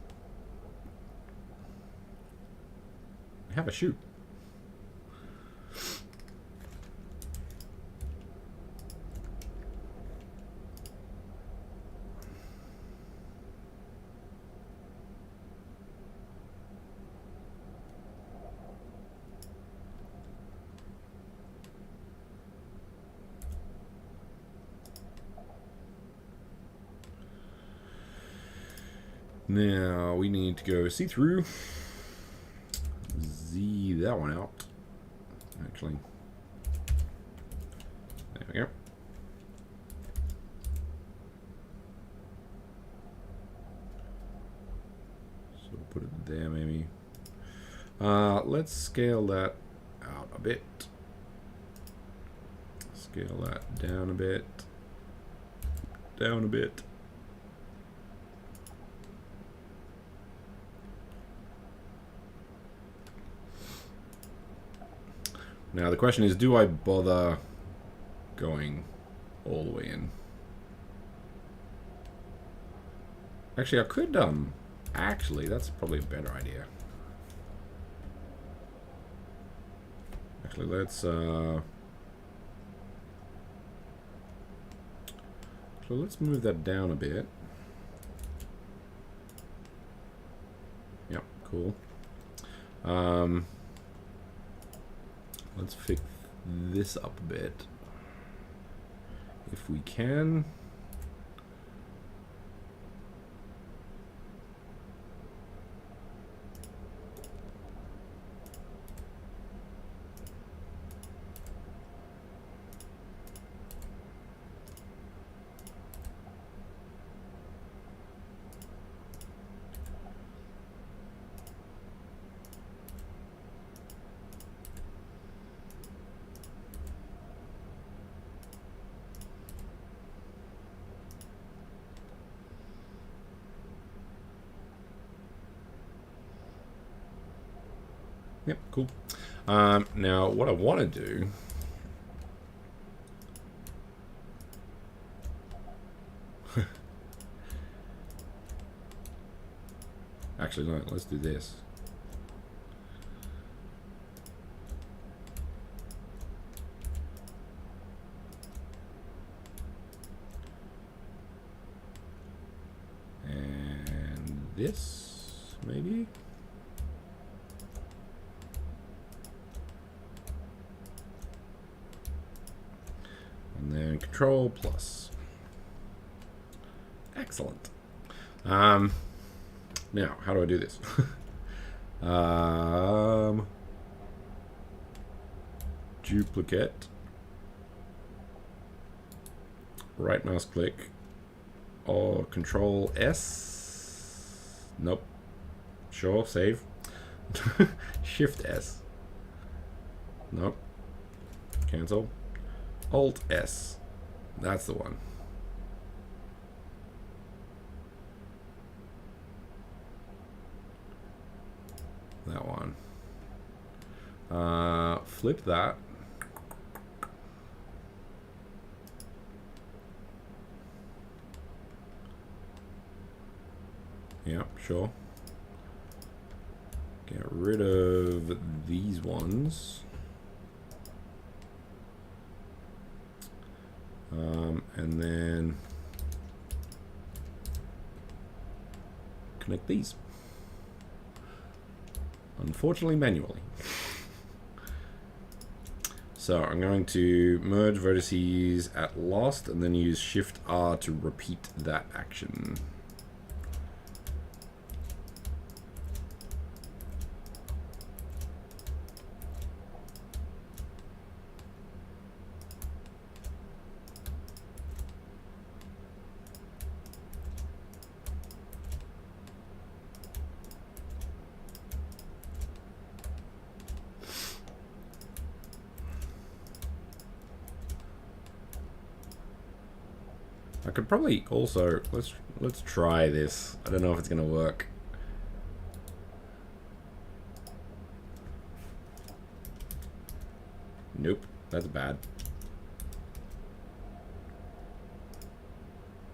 Speaker 1: I have a shoe. Now we need to go see through. Z that one out. Actually, there we go. So put it there, maybe. Let's scale that out a bit. Scale that down a bit. Down a bit. Now the question is, do I bother going all the way in? Actually, I could, actually, that's probably a better idea. Actually, let's move that down a bit. Yep, cool. Let's fix this up a bit, if we can. Yep, cool. Now, what I want to do... Actually, no, let's do this. And this, maybe? And then Control plus. Excellent. Now, how do I do this? Duplicate. Right mouse click. Or Control S. Nope. Sure, save. Shift S. Nope. Cancel. Alt S. That's the one. That one. Flip that. Yeah, sure. Get rid of these ones. And then connect these. Unfortunately, manually. So I'm going to merge vertices at last and then use Shift R to repeat that action. I could probably also let's try this. I don't know if it's gonna work. Nope, that's bad.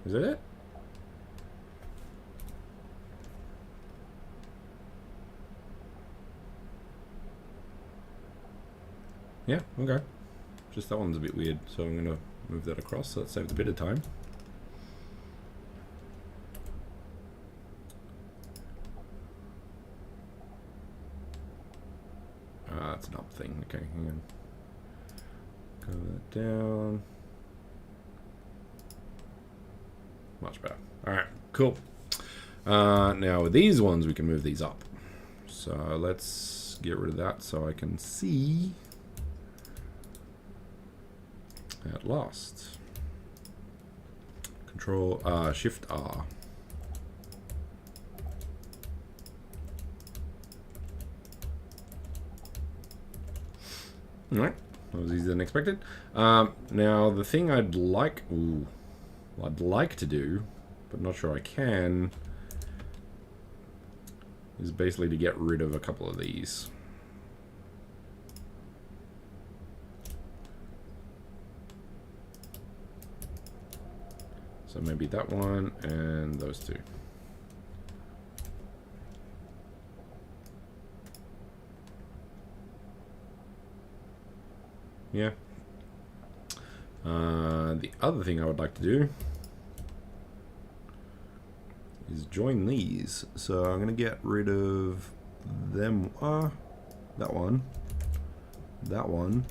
Speaker 1: Is that it? Yeah, okay. Just that one's a bit weird, so I'm gonna move that across so that saves a bit of time. That's an up thing. Okay, hang on. Go that down. Much better. Alright, cool. Now with these ones, we can move these up. So let's get rid of that so I can see at last. Control, Shift R. Alright, that was easier than expected. Now the thing I'd like to do, but not sure I can, is basically to get rid of a couple of these. So maybe that one and those two. Yeah. The other thing I would like to do is join these. So I'm going to get rid of them. That one. That one.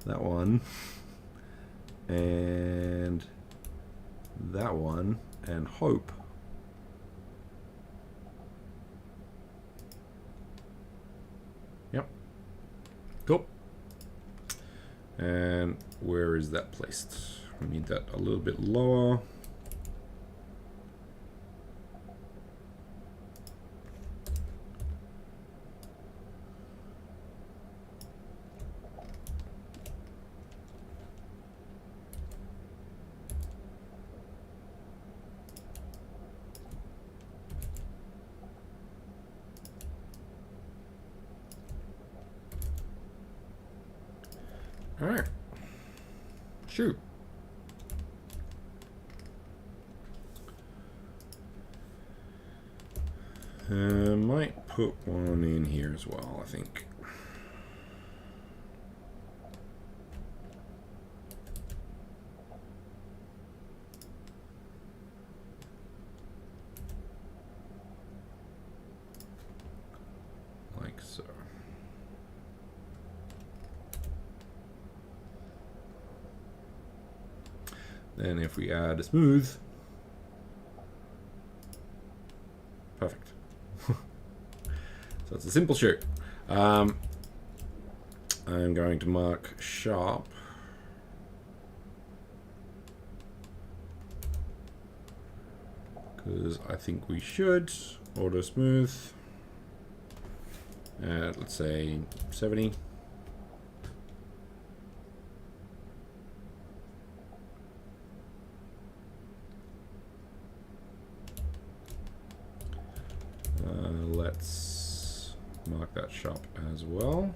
Speaker 1: That one. And that one. And hope. Yep. Cool. And where is that placed? We need that a little bit lower. Alright. Shoot. Might put one in here as well, I think. Like so. Then if we add a smooth, perfect. So it's a simple shoe. I'm going to mark sharp. Because I think we should. Auto smooth. At, let's say, 70. Let's mark that sharp as well.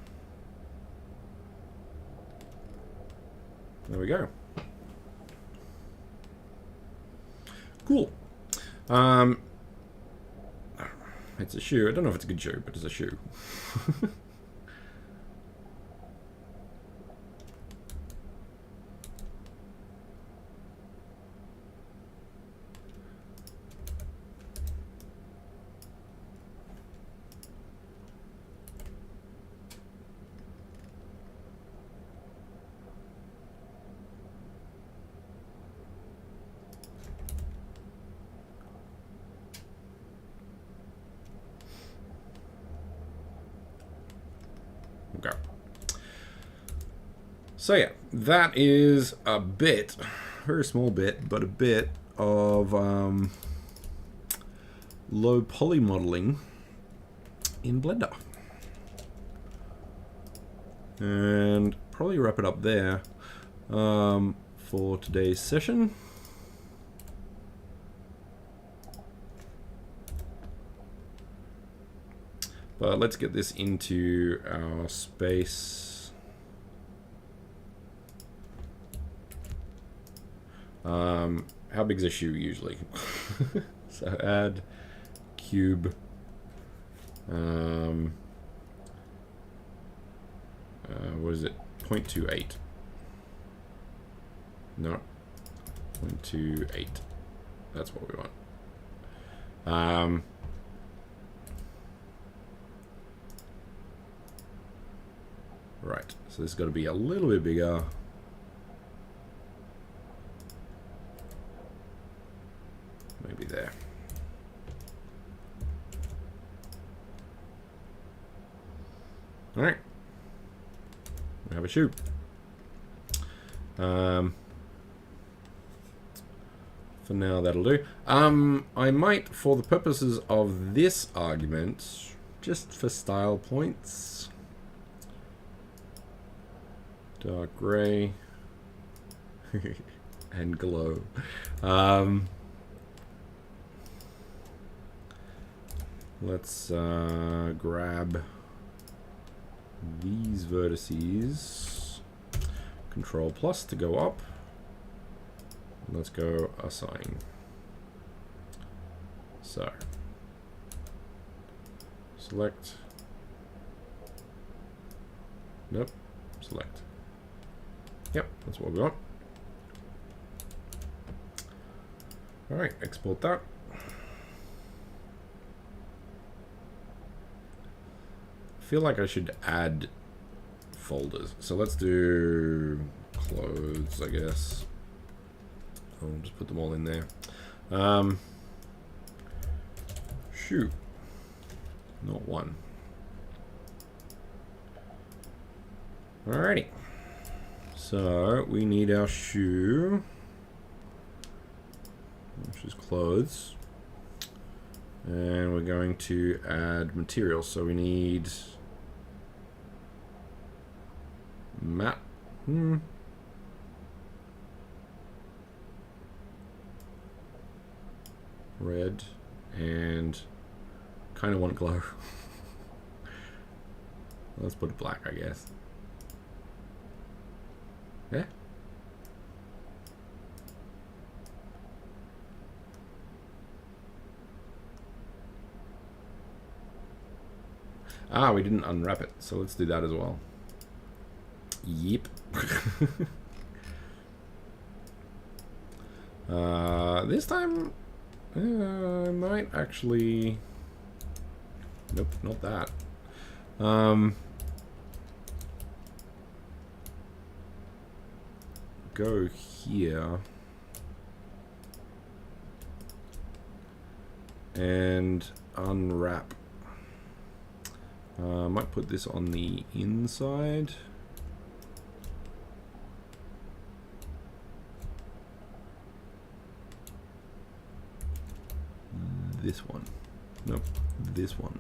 Speaker 1: There we go. Cool. It's a shoe. I don't know if it's a good shoe, but it's a shoe. Okay. So yeah, that is a bit, very small bit, but a bit of low poly modeling in Blender. And probably wrap it up there for today's session. But let's get this into our space. How big is a shoe usually? So add cube. What is it? 0.28. No. 0.28. That's what we want. Right, so this has got to be a little bit bigger. Maybe there. All right, we have a shoe. For now, that'll do. I might, for the purposes of this argument, just for style points, dark gray and glow. Let's grab these vertices, Control plus to go up. Let's go assign. So select. Nope. Select. Yep, that's what we want. All right, export that. I feel like I should add folders. So let's do clothes, I guess. I'll just put them all in there. Shoot. Not one. Alrighty. So we need our shoe, which is clothes. And we're going to add materials. So we need matte. Red and kind of want glow. Let's put it black, I guess. Yeah. Ah, we didn't unwrap it, so let's do that as well. Yep. This time, I might actually... Nope, not that. Go here. And unwrap. I might put this on the inside. This one. Nope, this one.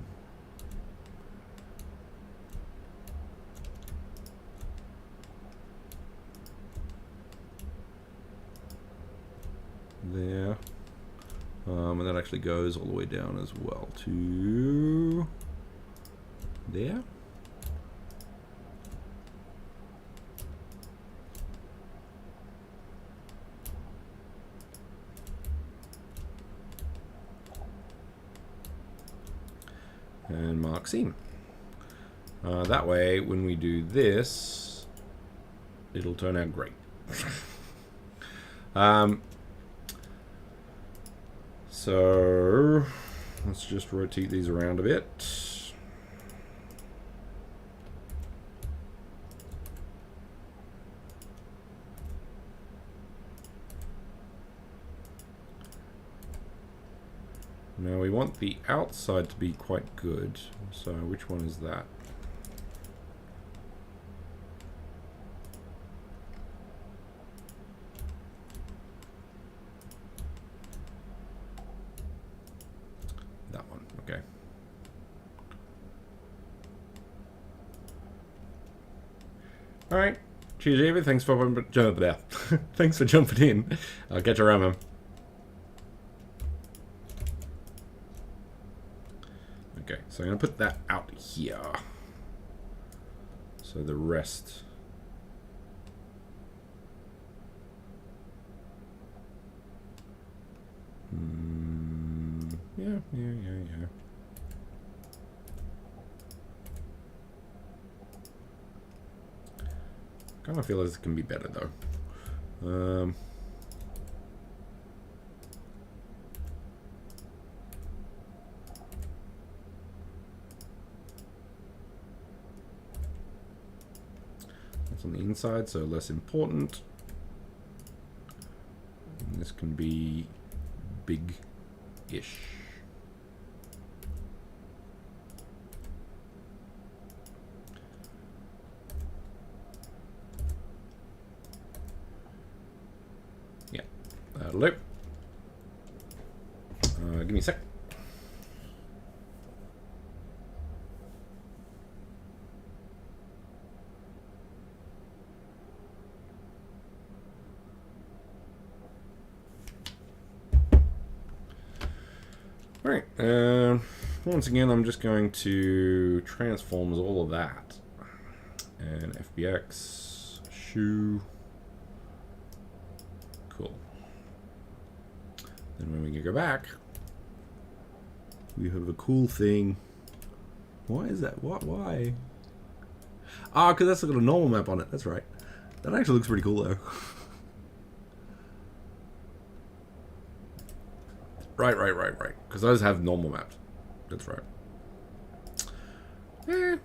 Speaker 1: There. And that actually goes all the way down as well to there. And mark seam. That way, when we do this, it'll turn out great. So let's just rotate these around a bit. Now we want the outside to be quite good. So which one is that? That one, okay. All right. Cheers, Evie. Thanks for thanks for jumping in. I'll catch you around, man. Okay, so I'm gonna put that out here. So the rest. Yeah. Kind of feel this can be better though. That's on the inside, so less important. And this can be big-ish. Yeah, that'll do. Give me a sec. Alright, once again I'm just going to transform all of that. And FBX, shoe. Cool. Then when we go back, we have a cool thing. Why is that? What? Why? Ah, because that's got a normal map on it. That's right. That actually looks pretty cool though. Right. Because those have normal maps. That's right. Yeah,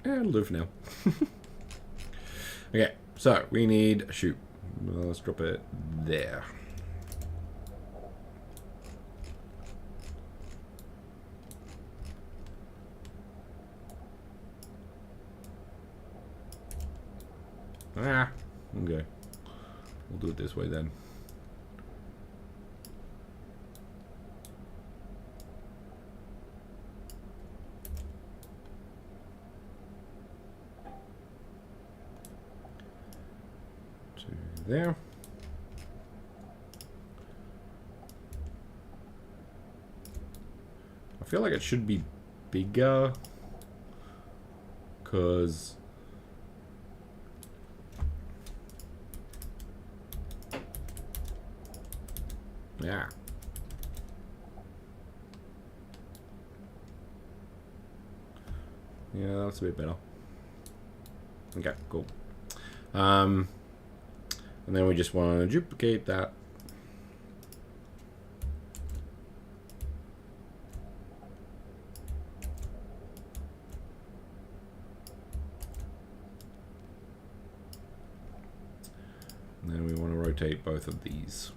Speaker 1: it'll do for now. Okay, so we need a shoe. Let's drop it there. Ah, okay. We'll do it this way then. To there. feel like it should be bigger. Because... yeah. Yeah, that's a bit better. Okay, cool. And then we just want to duplicate that. And then we want to rotate both of these.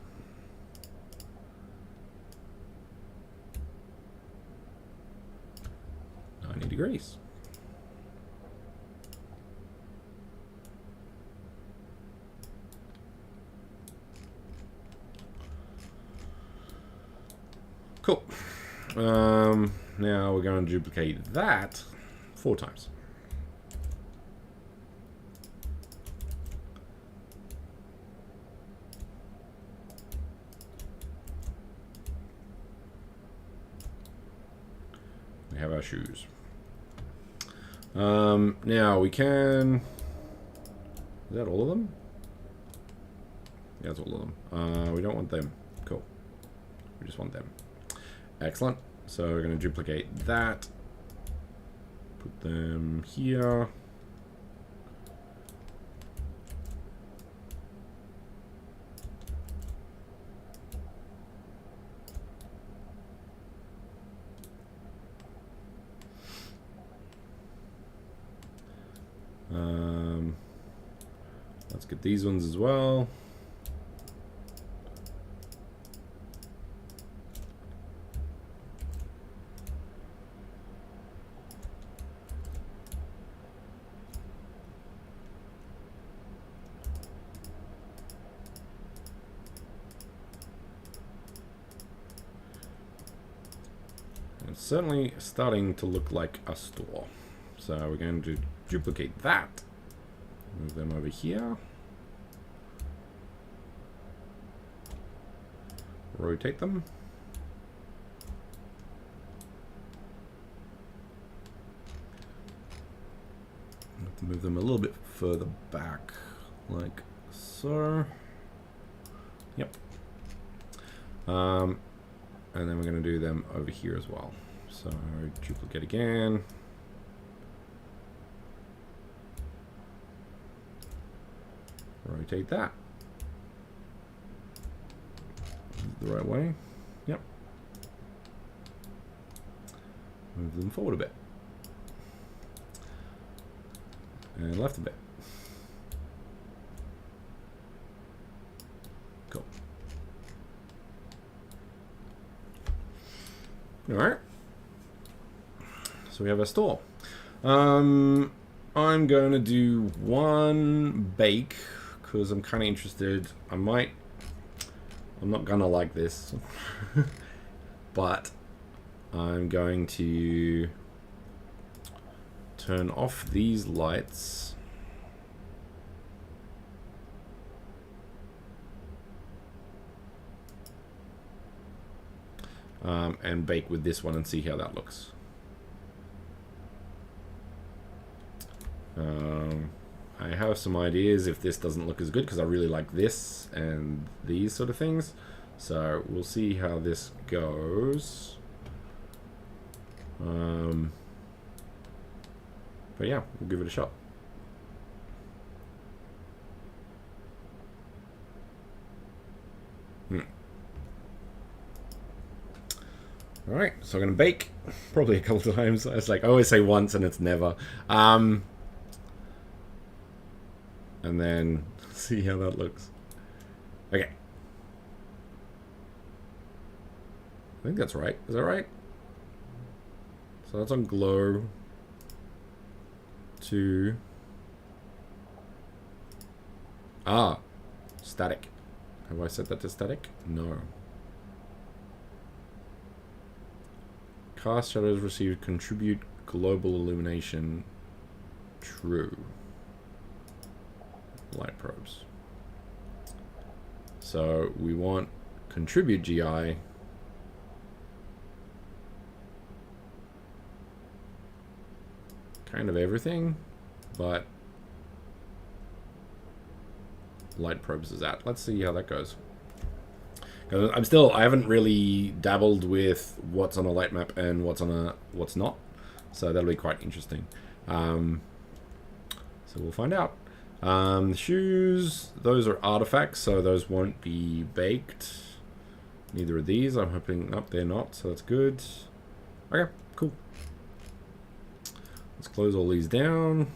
Speaker 1: Degrees. Cool. Now we're going to duplicate that 4 times. We have our shoes. Now we can... is that all of them? Yeah, that's all of them. We don't want them. Cool. We just want them. Excellent. So we're going to duplicate that. Put them here. Let's get these ones as well. It's certainly starting to look like a store. So we're going to duplicate that. Move them over here. Rotate them. Have to move them a little bit further back, like so. Yep. And then we're going to do them over here as well. So duplicate again. Rotate that. The right way. Yep. Move them forward a bit. And left a bit. Cool. Alright. So we have our store. I'm going to do one bake because I'm kind of interested. I'm not gonna like this, but I'm going to turn off these lights. And bake with this one and see how that looks. I have some ideas if this doesn't look as good because I really like this and these sort of things. So we'll see how this goes. But yeah, we'll give it a shot. Alright, so I'm going to bake probably a couple of times. It's like I always say once and it's never. And then see how that looks. Okay. I think that's right. Is that right? So that's on glow. 2. Static. Have I set that to static? No. Cast shadows received contribute global illumination. True. Light probes. So we want contribute GI kind of everything, but light probes is at. Let's see how that goes. I haven't really dabbled with what's on a light map and what's not, so that'll be quite interesting. So we'll find out. The shoes, those are artifacts, so those won't be baked. Neither of these. I'm hoping, nope, they're not, so that's good. Okay, cool. Let's close all these down.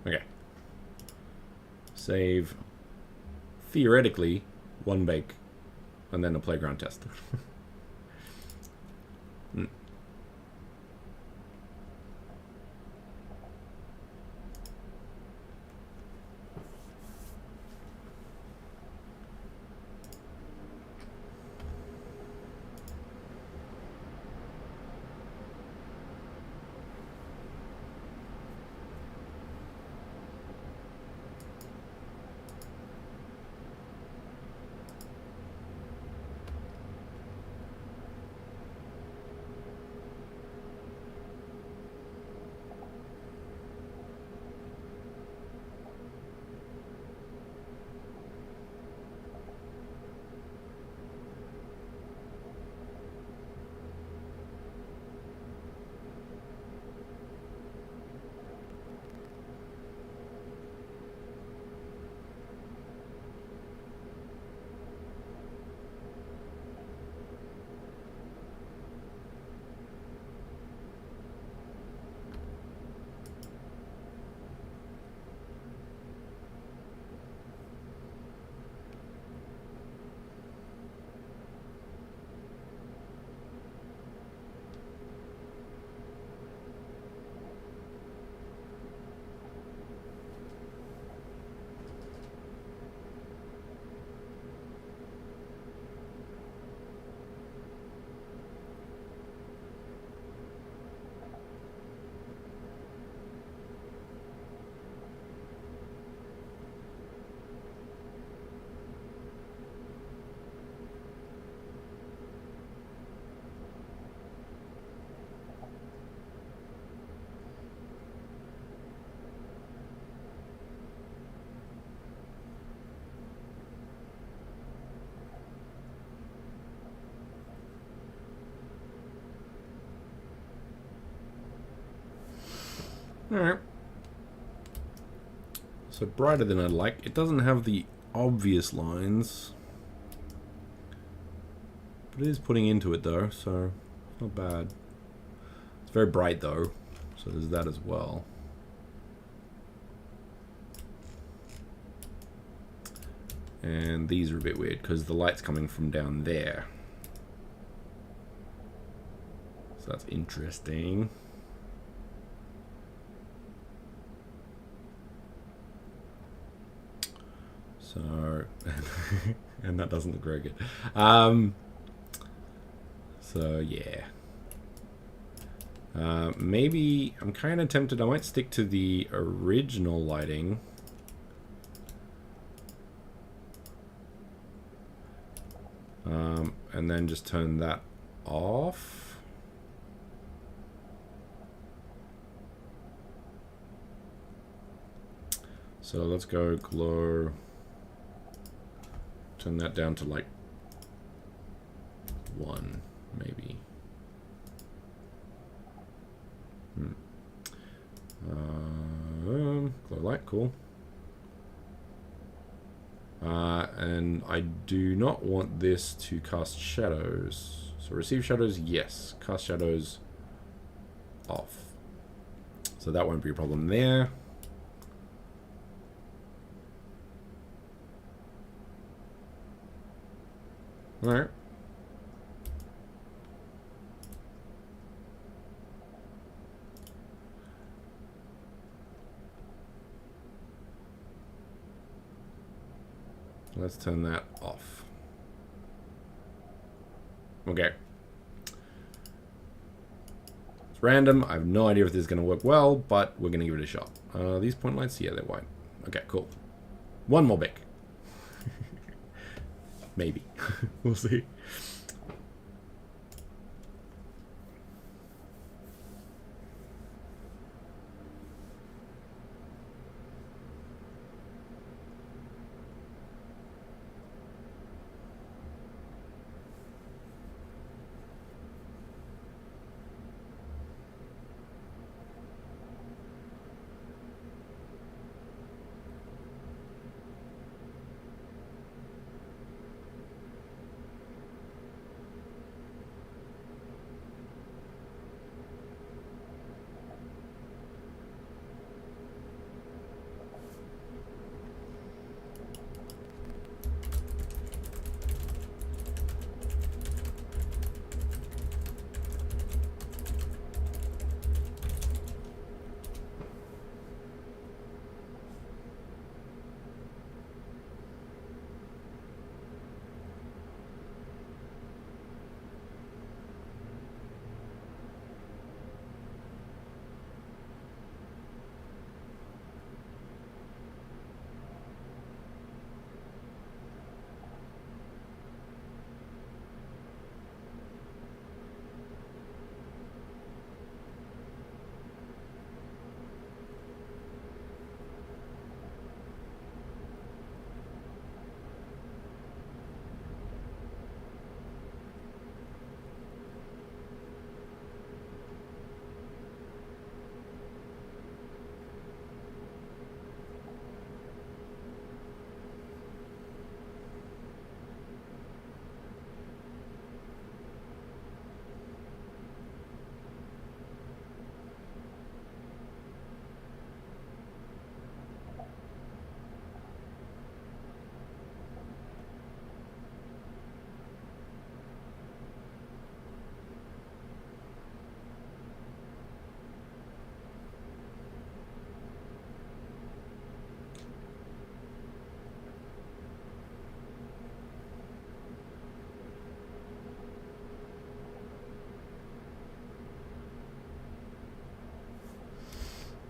Speaker 1: Okay. Save, theoretically, one bake, and then a playground test. Alright. So brighter than I'd like. It doesn't have the obvious lines. But it is putting into it though, so not bad. It's very bright though, so there's that as well. And these are a bit weird because the light's coming from down there. So that's interesting. So, and that doesn't look very good. So yeah. Maybe, I'm kind of tempted, I might stick to the original lighting. And then just turn that off. So let's go glow. Turn that down to like 1, maybe. Glow light, cool. And I do not want this to cast shadows. So receive shadows, yes. Cast shadows, off. So that won't be a problem there. Alright. Let's turn that off. Okay. It's random. I have no idea if this is going to work well, but we're going to give it a shot. These point lights, yeah, they're white. Okay, cool. One more bic. Maybe. We'll see.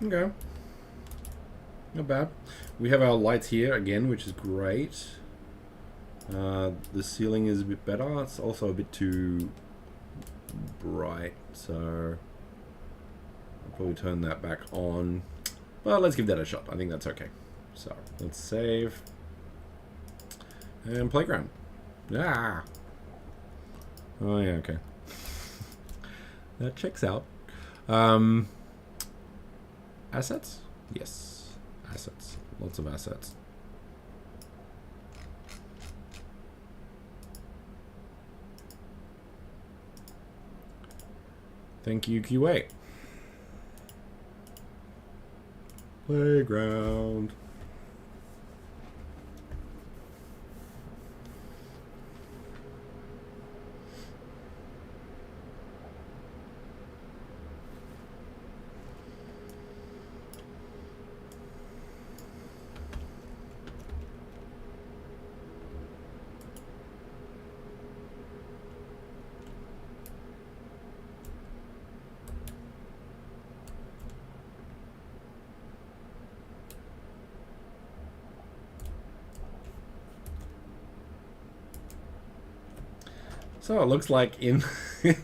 Speaker 1: Okay. Not bad. We have our lights here again, which is great. The ceiling is a bit better. It's also a bit too bright, so I'll probably turn that back on. Well, let's give that a shot. I think that's okay. So let's save. And playground. Ah. Oh yeah, okay. That checks out. Assets? Yes. Assets. Lots of assets. Thank you, QA. Playground. So it looks like in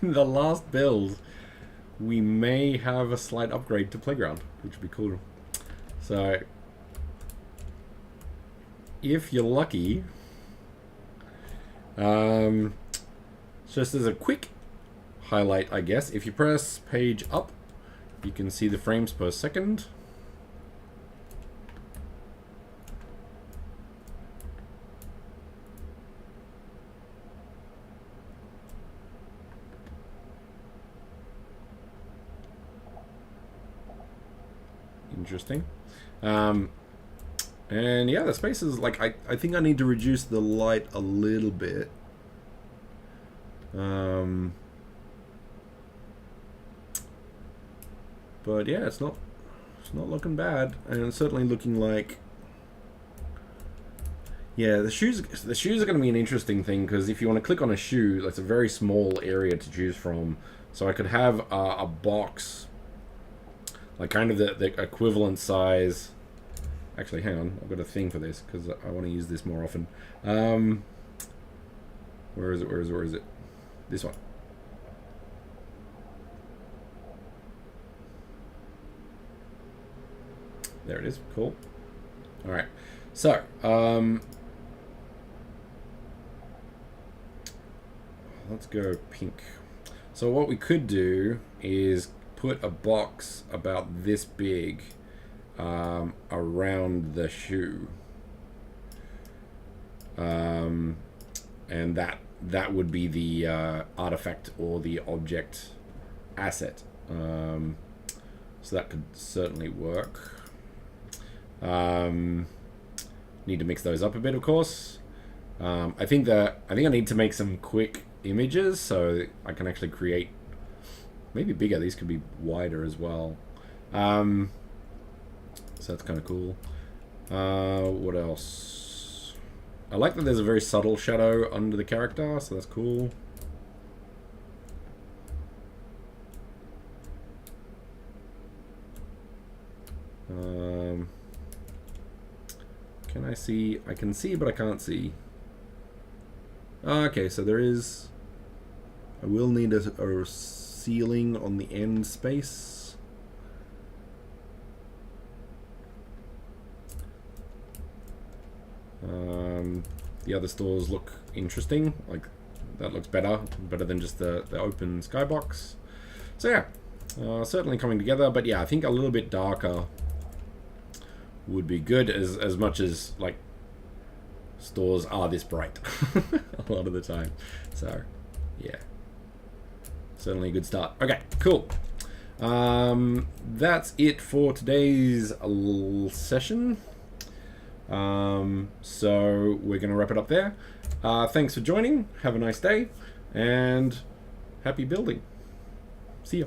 Speaker 1: the last build, we may have a slight upgrade to playground, which would be cool. So if you're lucky, just as a quick highlight, I guess, if you press page up, you can see the frames per second. Interesting. And yeah, the space is like, I think I need to reduce the light a little bit. But yeah, it's not looking bad, and it's certainly looking like, yeah, the shoes are going to be an interesting thing, because if you want to click on a shoe, that's a very small area to choose from. So I could have a box, like kind of the equivalent size. Actually, hang on, I've got a thing for this because I want to use this more often. Where is it? This one. There it is. Cool. All right. So, let's go pink. So what we could do is put a box about this big around the shoe, and that would be the artifact or the object asset. So that could certainly work. Need to mix those up a bit, of course. I think I need to make some quick images so I can actually create maybe bigger. These could be wider as well. So that's kind of cool. What else? I like that there's a very subtle shadow under the character, so that's cool. Can I see? I can see, but I can't see. Okay, so there is... I will need a ceiling on the end space. The other stores look interesting. Like, that looks better than just the open skybox. So yeah, certainly coming together. But yeah, I think a little bit darker would be good, as much as like stores are this bright a lot of the time. So yeah, certainly a good start. Okay, cool. That's it for today's session. So we're gonna wrap it up there. Thanks for joining. Have a nice day and happy building. See ya.